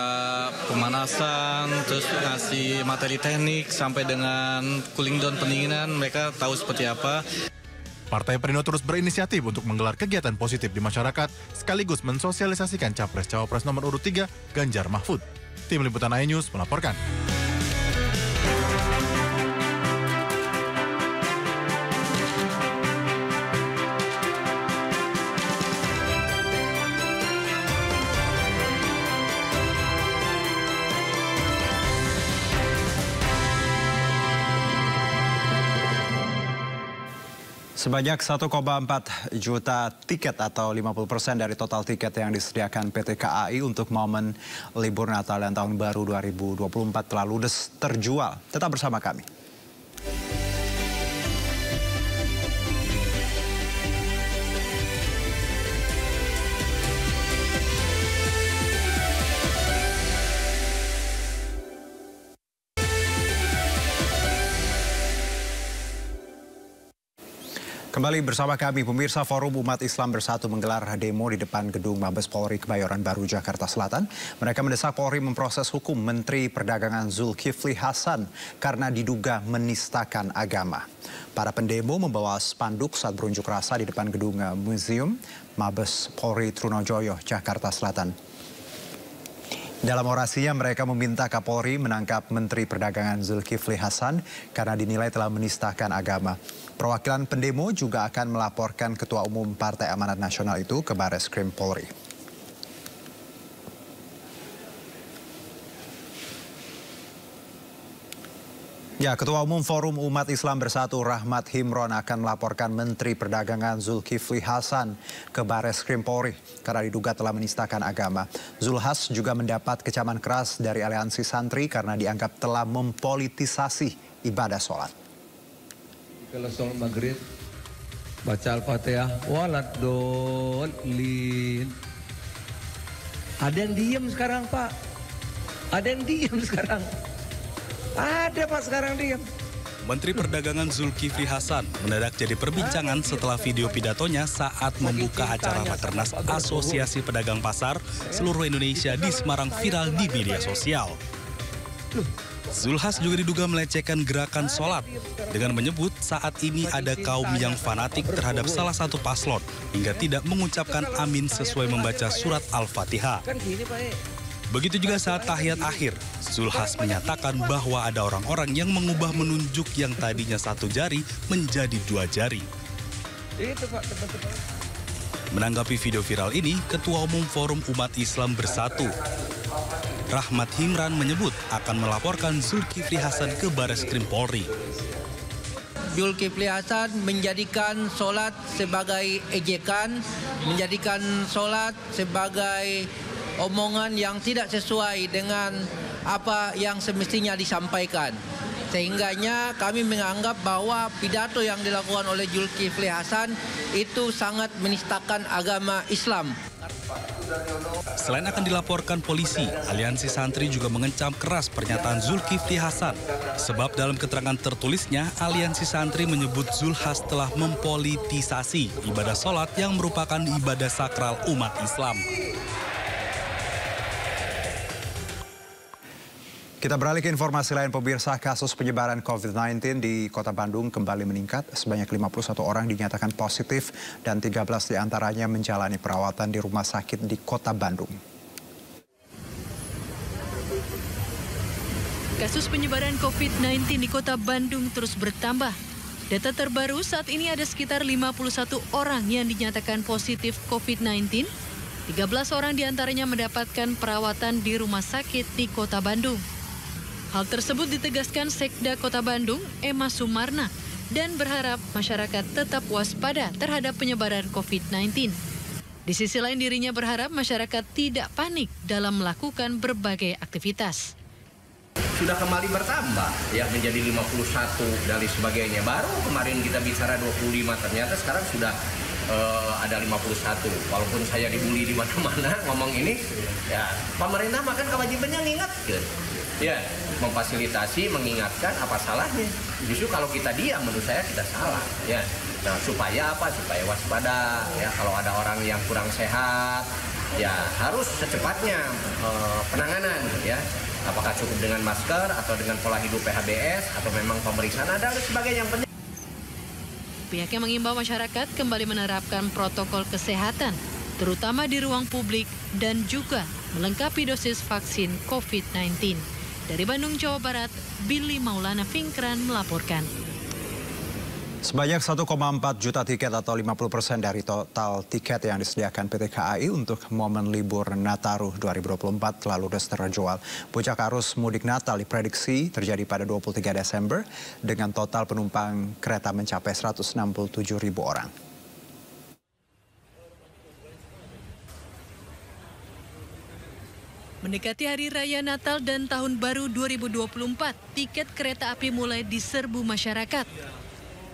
pemanasan, terus ngasih materi teknik sampai dengan cooling down pendinginan, mereka tahu seperti apa. Partai Perindo terus berinisiatif untuk menggelar kegiatan positif di masyarakat sekaligus mensosialisasikan Capres-Cawapres nomor urut 3 Ganjar Mahfud. Tim Liputan iNews melaporkan. Sebanyak 1,4 juta tiket atau 50% dari total tiket yang disediakan PT KAI untuk momen libur Natal dan Tahun Baru 2024 telah ludes terjual. Tetap bersama kami. Kembali bersama kami, pemirsa. Forum Umat Islam Bersatu menggelar demo di depan gedung Mabes Polri Kebayoran Baru, Jakarta Selatan. Mereka mendesak Polri memproses hukum Menteri Perdagangan Zulkifli Hasan karena diduga menistakan agama. Para pendemo membawa spanduk saat berunjuk rasa di depan gedung Museum Mabes Polri Trunojoyo, Jakarta Selatan. Dalam orasinya mereka meminta Kapolri menangkap Menteri Perdagangan Zulkifli Hasan karena dinilai telah menistakan agama. Perwakilan pendemo juga akan melaporkan Ketua Umum Partai Amanat Nasional itu ke Barreskrim Polri. Ya, Ketua Umum Forum Umat Islam Bersatu Rahmat Himron akan melaporkan Menteri Perdagangan Zulkifli Hasan ke Barreskrim Polri karena diduga telah menistakan agama. Zulhas juga mendapat kecaman keras dari aliansi santri karena dianggap telah mempolitisasi ibadah sholat. Kalau sholat maghrib, baca Al-Fatihah, waladolin. Ada yang diem sekarang, Pak. Ada yang diem sekarang. Ada Pak sekarang diam. Menteri Perdagangan Zulkifli Hasan mendadak jadi perbincangan setelah video pidatonya saat membuka acara Rakernas Asosiasi Pedagang Pasar seluruh Indonesia di Semarang viral di media sosial. Zulhas juga diduga melecehkan gerakan sholat dengan menyebut saat ini ada kaum yang fanatik terhadap salah satu paslon hingga tidak mengucapkan amin sesuai membaca surat Al-Fatihah. Begitu juga saat tahiyat akhir, Zulhas menyatakan bahwa ada orang-orang yang mengubah menunjuk yang tadinya 1 jari menjadi 2 jari. Menanggapi video viral ini, Ketua Umum Forum Umat Islam Bersatu, Rahmat Himron menyebut akan melaporkan Zulkifli Hasan ke Barreskrim Polri. Zulkifli Hasan menjadikan sholat sebagai ejekan, menjadikan sholat sebagai omongan yang tidak sesuai dengan apa yang semestinya disampaikan. Sehingganya kami menganggap bahwa pidato yang dilakukan oleh Zulkifli Hasan itu sangat menistakan agama Islam. Selain akan dilaporkan polisi, aliansi santri juga mengecam keras pernyataan Zulkifli Hasan. Sebab dalam keterangan tertulisnya, aliansi santri menyebut Zulhas telah mempolitisasi ibadah sholat yang merupakan ibadah sakral umat Islam. Kita beralih ke informasi lain, pemirsa. Kasus penyebaran COVID-19 di Kota Bandung kembali meningkat. Sebanyak 51 orang dinyatakan positif dan 13 diantaranya menjalani perawatan di rumah sakit di Kota Bandung. Kasus penyebaran COVID-19 di Kota Bandung terus bertambah. Data terbaru saat ini ada sekitar 51 orang yang dinyatakan positif COVID-19. 13 orang diantaranya mendapatkan perawatan di rumah sakit di Kota Bandung. Hal tersebut ditegaskan Sekda Kota Bandung, Emma Sumarna, dan berharap masyarakat tetap waspada terhadap penyebaran COVID-19. Di sisi lain dirinya berharap masyarakat tidak panik dalam melakukan berbagai aktivitas. Sudah kembali bertambah, ya menjadi 51 dan sebagainya. Baru kemarin kita bicara 25, ternyata sekarang sudah ada 51. Walaupun saya dibully di mana-mana ngomong ini, ya pemerintah makan kewajibannya ngingatkan. Ya, memfasilitasi, mengingatkan, apa salahnya? Justru kalau kita diam, menurut saya kita salah. Ya, nah supaya apa? Supaya waspada. Ya, kalau ada orang yang kurang sehat, ya harus secepatnya penanganan. Ya, apakah cukup dengan masker atau dengan pola hidup PHBS atau memang pemeriksaan ada sebagainya yang penting. Pihaknya mengimbau masyarakat kembali menerapkan protokol kesehatan, terutama di ruang publik dan juga melengkapi dosis vaksin COVID-19. Dari Bandung, Jawa Barat, Billy Maulana Finkran melaporkan. Sebanyak 1,4 juta tiket atau 50% dari total tiket yang disediakan PT KAI untuk momen libur Nataru 2024 telah ludes terjual. Puncak arus mudik Natal diprediksi terjadi pada 23 Desember dengan total penumpang kereta mencapai 167.000 orang. Mendekati Hari Raya Natal dan Tahun Baru 2024, tiket kereta api mulai diserbu masyarakat.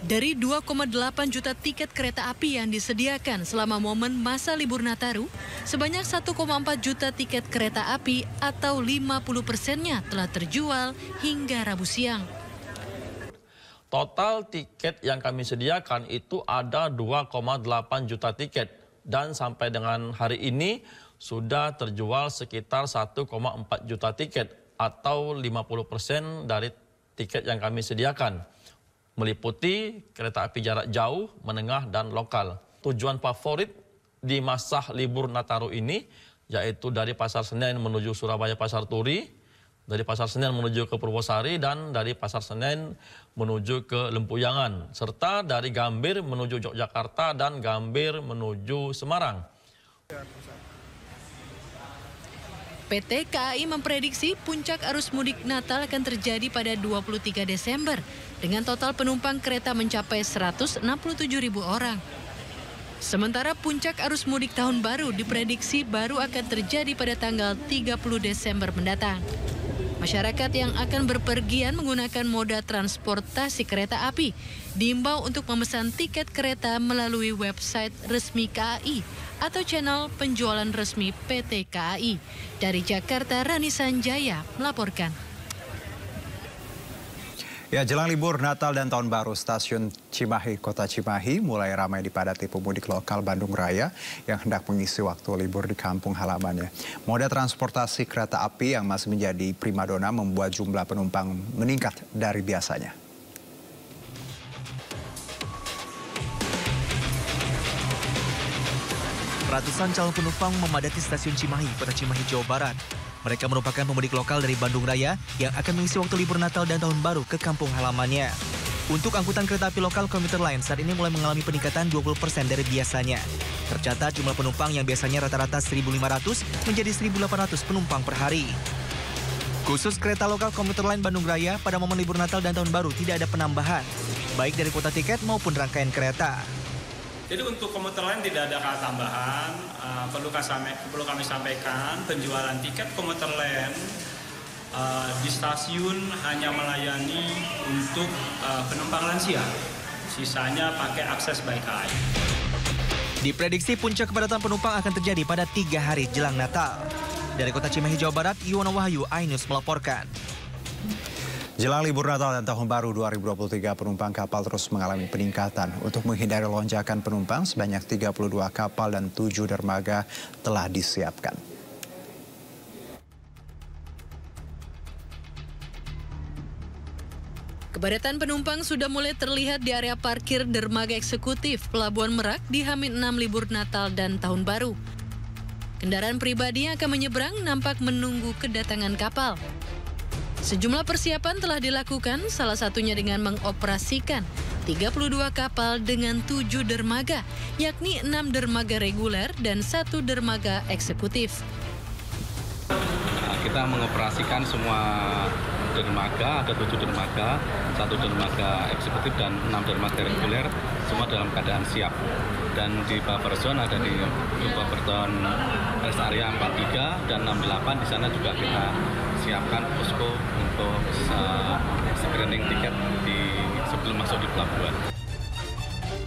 Dari 2,8 juta tiket kereta api yang disediakan selama momen masa libur Nataru, sebanyak 1,4 juta tiket kereta api atau 50%-nya telah terjual hingga Rabu siang. Total tiket yang kami sediakan itu ada 2,8 juta tiket. Dan sampai dengan hari ini sudah terjual sekitar 1,4 juta tiket atau 50% dari tiket yang kami sediakan. Meliputi kereta api jarak jauh, menengah, dan lokal. Tujuan favorit di masa libur Nataru ini yaitu dari Pasar Senen menuju Surabaya Pasar Turi, dari Pasar Senen menuju ke Purwosari, dan dari Pasar Senen menuju ke Lempuyangan, serta dari Gambir menuju Yogyakarta dan Gambir menuju Semarang. PT KAI memprediksi puncak arus mudik Natal akan terjadi pada 23 Desember dengan total penumpang kereta mencapai 167.000 orang. Sementara puncak arus mudik tahun baru diprediksi baru akan terjadi pada tanggal 30 Desember mendatang. Masyarakat yang akan berpergian menggunakan moda transportasi kereta api diimbau untuk memesan tiket kereta melalui website resmi KAI atau channel penjualan resmi PT KAI. Dari Jakarta, Rani Sanjaya melaporkan. Ya, jelang libur Natal dan Tahun Baru, stasiun Cimahi, Kota Cimahi mulai ramai dipadati pemudik lokal Bandung Raya yang hendak mengisi waktu libur di kampung halamannya. Moda transportasi kereta api yang masih menjadi primadona membuat jumlah penumpang meningkat dari biasanya. Ratusan calon penumpang memadati stasiun Cimahi, Kota Cimahi, Jawa Barat. Mereka merupakan pemudik lokal dari Bandung Raya yang akan mengisi waktu libur Natal dan Tahun Baru ke kampung halamannya. Untuk angkutan kereta api lokal komuter lain saat ini mulai mengalami peningkatan 20% dari biasanya. Tercatat jumlah penumpang yang biasanya rata-rata 1.500 menjadi 1.800 penumpang per hari. Khusus kereta lokal komuter lain Bandung Raya pada momen libur Natal dan Tahun Baru tidak ada penambahan, baik dari kuota tiket maupun rangkaian kereta. Jadi untuk komuter lain tidak ada tambahan, perlu kami sampaikan penjualan tiket komuter lain di stasiun hanya melayani untuk penumpang lansia, sisanya pakai akses by KAI. Diprediksi puncak kepadatan penumpang akan terjadi pada 3 hari jelang Natal. Dari Kota Cimahi, Jawa Barat, Yuwono Wahyu, iNews melaporkan. Jelang libur Natal dan Tahun Baru 2023, penumpang kapal terus mengalami peningkatan. Untuk menghindari lonjakan penumpang, sebanyak 32 kapal dan 7 dermaga telah disiapkan. Kepadatan penumpang sudah mulai terlihat di area parkir dermaga eksekutif Pelabuhan Merak di H-6 libur Natal dan Tahun Baru. Kendaraan pribadi yang akan menyeberang nampak menunggu kedatangan kapal. Sejumlah persiapan telah dilakukan, salah satunya dengan mengoperasikan 32 kapal dengan 7 dermaga, yakni 6 dermaga reguler dan 1 dermaga eksekutif. Kita mengoperasikan semua dermaga, ada 7 dermaga, 1 dermaga eksekutif dan 6 dermaga reguler, semua dalam keadaan siap. Dan di buffer zone ada di buffer zone rest area 43 dan 68, di sana juga kita siapkan posko untuk screening tiket sebelum masuk di pelabuhan.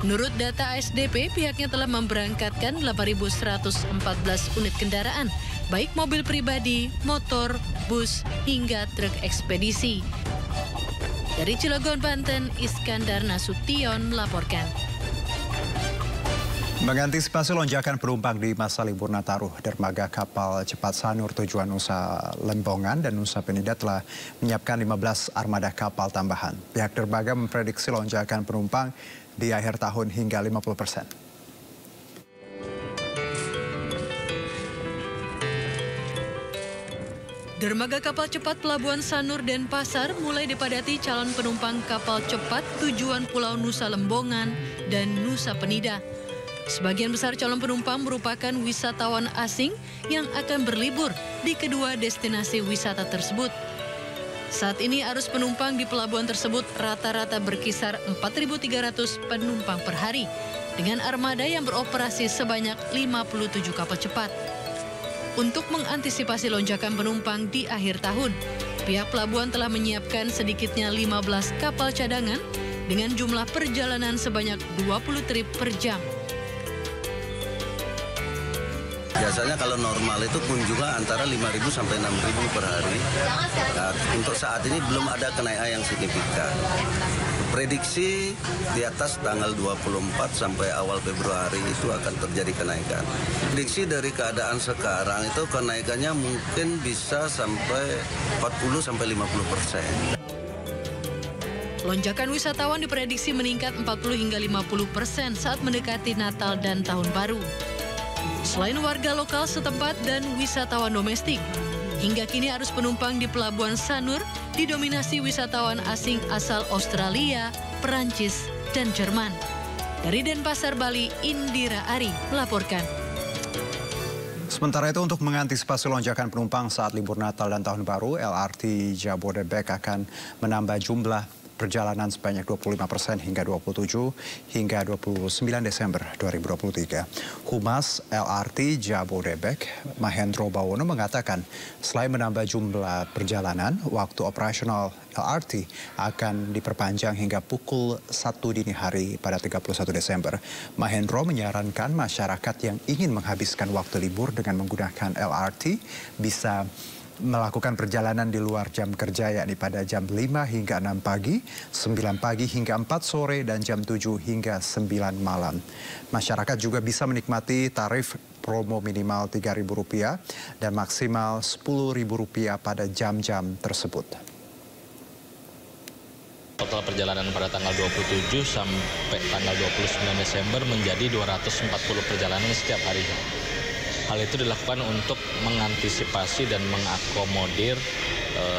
Menurut data ASDP, pihaknya telah memberangkatkan 8.114 unit kendaraan, baik mobil pribadi, motor, bus, hingga truk ekspedisi. Dari Cilegon, Banten, Iskandar Nasution melaporkan. Mengantisipasi lonjakan penumpang di masa libur Nataru, dermaga kapal cepat Sanur tujuan Nusa Lembongan dan Nusa Penida telah menyiapkan 15 armada kapal tambahan. Pihak dermaga memprediksi lonjakan penumpang di akhir tahun hingga 50%. Dermaga kapal cepat Pelabuhan Sanur dan Pasar mulai dipadati calon penumpang kapal cepat tujuan Pulau Nusa Lembongan dan Nusa Penida. Sebagian besar calon penumpang merupakan wisatawan asing yang akan berlibur di kedua destinasi wisata tersebut. Saat ini arus penumpang di pelabuhan tersebut rata-rata berkisar 4.300 penumpang per hari dengan armada yang beroperasi sebanyak 57 kapal cepat. Untuk mengantisipasi lonjakan penumpang di akhir tahun, pihak pelabuhan telah menyiapkan sedikitnya 15 kapal cadangan dengan jumlah perjalanan sebanyak 20 trip per jam. Biasanya kalau normal itu pun juga antara 5.000 sampai 6.000 per hari. Nah, untuk saat ini belum ada kenaikan yang signifikan. Prediksi di atas tanggal 24 sampai awal Februari itu akan terjadi kenaikan. Prediksi dari keadaan sekarang itu kenaikannya mungkin bisa sampai 40-50%. Lonjakan wisatawan diprediksi meningkat 40 hingga 50% saat mendekati Natal dan Tahun Baru. Selain warga lokal setempat dan wisatawan domestik, hingga kini arus penumpang di Pelabuhan Sanur didominasi wisatawan asing asal Australia, Perancis, dan Jerman. Dari Denpasar, Bali, Indira Ari melaporkan. Sementara itu untuk mengantisipasi lonjakan penumpang saat libur Natal dan Tahun Baru, LRT Jabodebek akan menambah jumlah perjalanan sebanyak 25% hingga 27 hingga 29 Desember 2023. Humas LRT Jabodebek, Mahendro Bawono mengatakan, selain menambah jumlah perjalanan, waktu operasional LRT akan diperpanjang hingga pukul 1 dini hari pada 31 Desember. Mahendro menyarankan masyarakat yang ingin menghabiskan waktu libur dengan menggunakan LRT bisa melakukan perjalanan di luar jam kerja, yakni pada jam 5 hingga 6 pagi, 9 pagi hingga 4 sore, dan jam 7 hingga 9 malam. Masyarakat juga bisa menikmati tarif promo minimal Rp3.000 dan maksimal Rp10.000 pada jam-jam tersebut. Total perjalanan pada tanggal 27 sampai tanggal 29 Desember menjadi 240 perjalanan setiap harinya. Hal itu dilakukan untuk mengantisipasi dan mengakomodir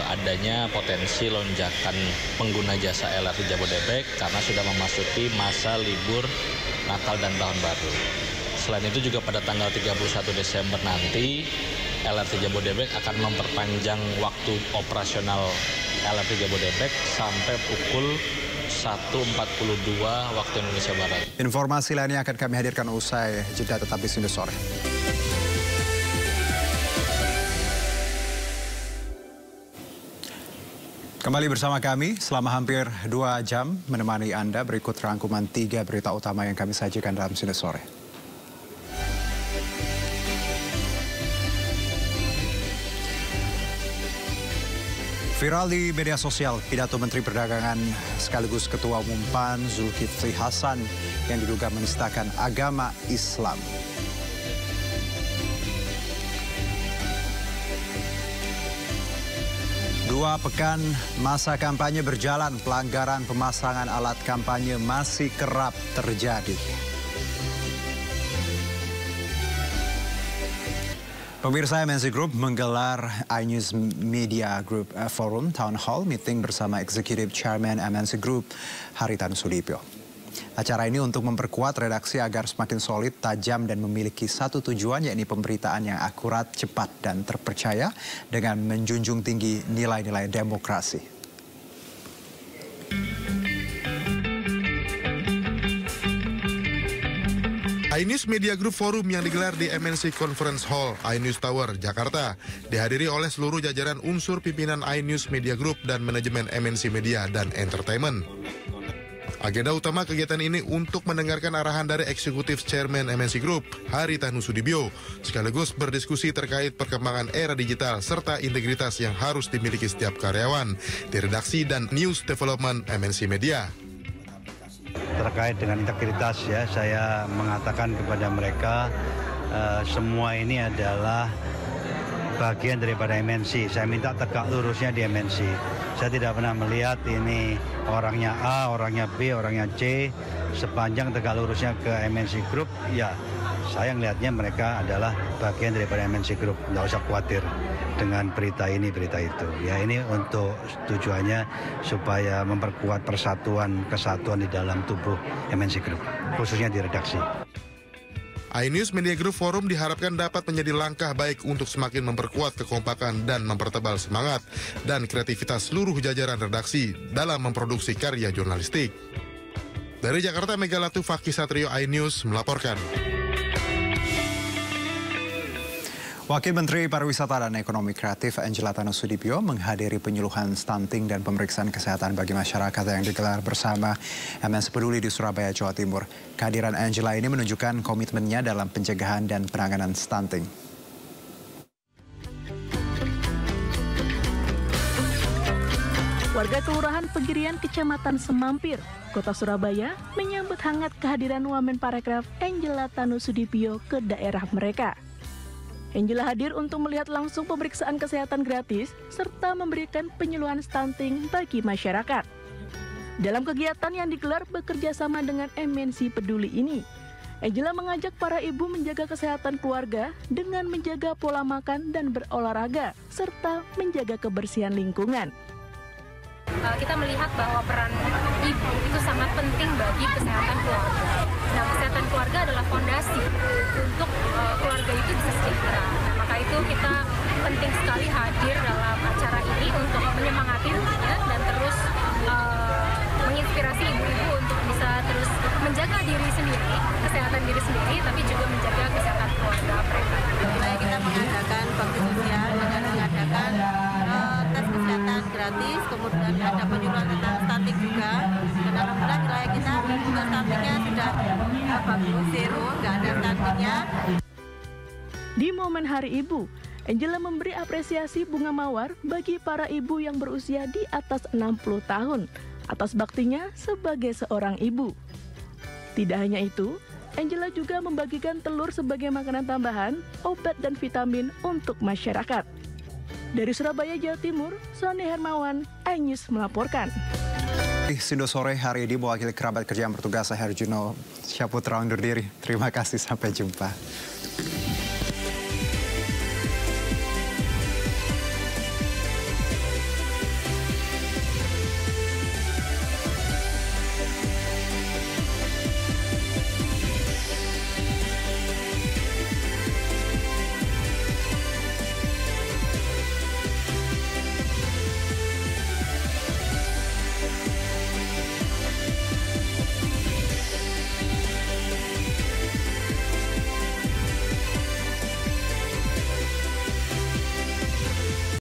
adanya potensi lonjakan pengguna jasa LRT Jabodebek karena sudah memasuki masa libur Natal dan Tahun Baru. Selain itu juga pada tanggal 31 Desember nanti LRT Jabodebek akan memperpanjang waktu operasional LRT Jabodebek sampai pukul 1.42 waktu Indonesia Barat. Informasi lainnya akan kami hadirkan usai jeda, tetap di sini sore. Kembali bersama kami selama hampir 2 jam menemani Anda. Berikut rangkuman 3 berita utama yang kami sajikan dalam Sini Sore. Viral di media sosial pidato Menteri Perdagangan sekaligus Ketua Umum PAN Zulkifli Hasan yang diduga menistakan agama Islam. Dua pekan masa kampanye berjalan, pelanggaran pemasangan alat kampanye masih kerap terjadi. Pemirsa, MNC Group menggelar iNews Media Group Forum Town Hall Meeting bersama Executive Chairman MNC Group, Haritanu Sudibyo. Acara ini untuk memperkuat redaksi agar semakin solid, tajam, dan memiliki satu tujuan, yakni pemberitaan yang akurat, cepat, dan terpercaya dengan menjunjung tinggi nilai-nilai demokrasi. iNews Media Group Forum yang digelar di MNC Conference Hall, iNews Tower, Jakarta, dihadiri oleh seluruh jajaran unsur pimpinan iNews Media Group dan manajemen MNC Media dan Entertainment. Agenda utama kegiatan ini untuk mendengarkan arahan dari Eksekutif Chairman MNC Group, Haritanu Sudibyo, sekaligus berdiskusi terkait perkembangan era digital serta integritas yang harus dimiliki setiap karyawan di redaksi dan news development MNC Media. Terkait dengan integritas, ya, saya mengatakan kepada mereka semua ini adalah bagian daripada MNC. Saya minta tegak lurusnya di MNC. Saya tidak pernah melihat ini orangnya A, orangnya B, orangnya C. Sepanjang tegak lurusnya ke MNC Group, ya saya melihatnya mereka adalah bagian daripada MNC Group. Nggak usah khawatir dengan berita ini, berita itu. Ya, ini untuk tujuannya supaya memperkuat persatuan, kesatuan di dalam tubuh MNC Group, khususnya di redaksi. iNews Media Group Forum diharapkan dapat menjadi langkah baik untuk semakin memperkuat kekompakan dan mempertebal semangat dan kreativitas seluruh jajaran redaksi dalam memproduksi karya jurnalistik. Dari Jakarta, Megalatu Fakih Satrio, iNews melaporkan. Wakil Menteri Pariwisata dan Ekonomi Kreatif Angela Tanu Sudibyo menghadiri penyuluhan stunting dan pemeriksaan kesehatan bagi masyarakat yang digelar bersama MNC Peduli di Surabaya, Jawa Timur. Kehadiran Angela ini menunjukkan komitmennya dalam pencegahan dan penanganan stunting. Warga Kelurahan Pegirian, Kecamatan Semampir, Kota Surabaya menyambut hangat kehadiran Wamenparekraf Angela Tanu Sudipyo ke daerah mereka. Angela hadir untuk melihat langsung pemeriksaan kesehatan gratis serta memberikan penyuluhan stunting bagi masyarakat. Dalam kegiatan yang digelar bekerja sama dengan MNC Peduli ini, Angela mengajak para ibu menjaga kesehatan keluarga dengan menjaga pola makan dan berolahraga, serta menjaga kebersihan lingkungan. Kita melihat bahwa peran ibu itu sangat penting bagi kesehatan keluarga. Nah, kesehatan keluarga adalah fondasi untuk keluarga itu bisa sejahtera. Nah, maka itu kita penting sekali hadir dalam acara ini untuk menyemangati ibunya dan terus menginspirasi ibu-ibu untuk bisa terus menjaga diri sendiri, kesehatan diri sendiri, tapi juga menjaga kesehatan keluarga mereka. Kita mengadakan bakti sosial dengan mengadakan tes kesehatan gratis, kemudian ada penyuluhan tentang stunting juga. Dan alhamdulillah wilayah kita juga stuntingnya sudah bagus, zero, nggak ada stuntingnya. Di momen Hari Ibu, Angela memberi apresiasi bunga mawar bagi para ibu yang berusia di atas 60 tahun atas baktinya sebagai seorang ibu. Tidak hanya itu, Angela juga membagikan telur sebagai makanan tambahan, obat dan vitamin untuk masyarakat. Dari Surabaya, Jawa Timur, Sony Hermawan, iNews melaporkan. Sindo sore hari ini mewakili kerabat kerja yang bertugas, saya Herjuno Syaputra undur diri. Terima kasih, sampai jumpa.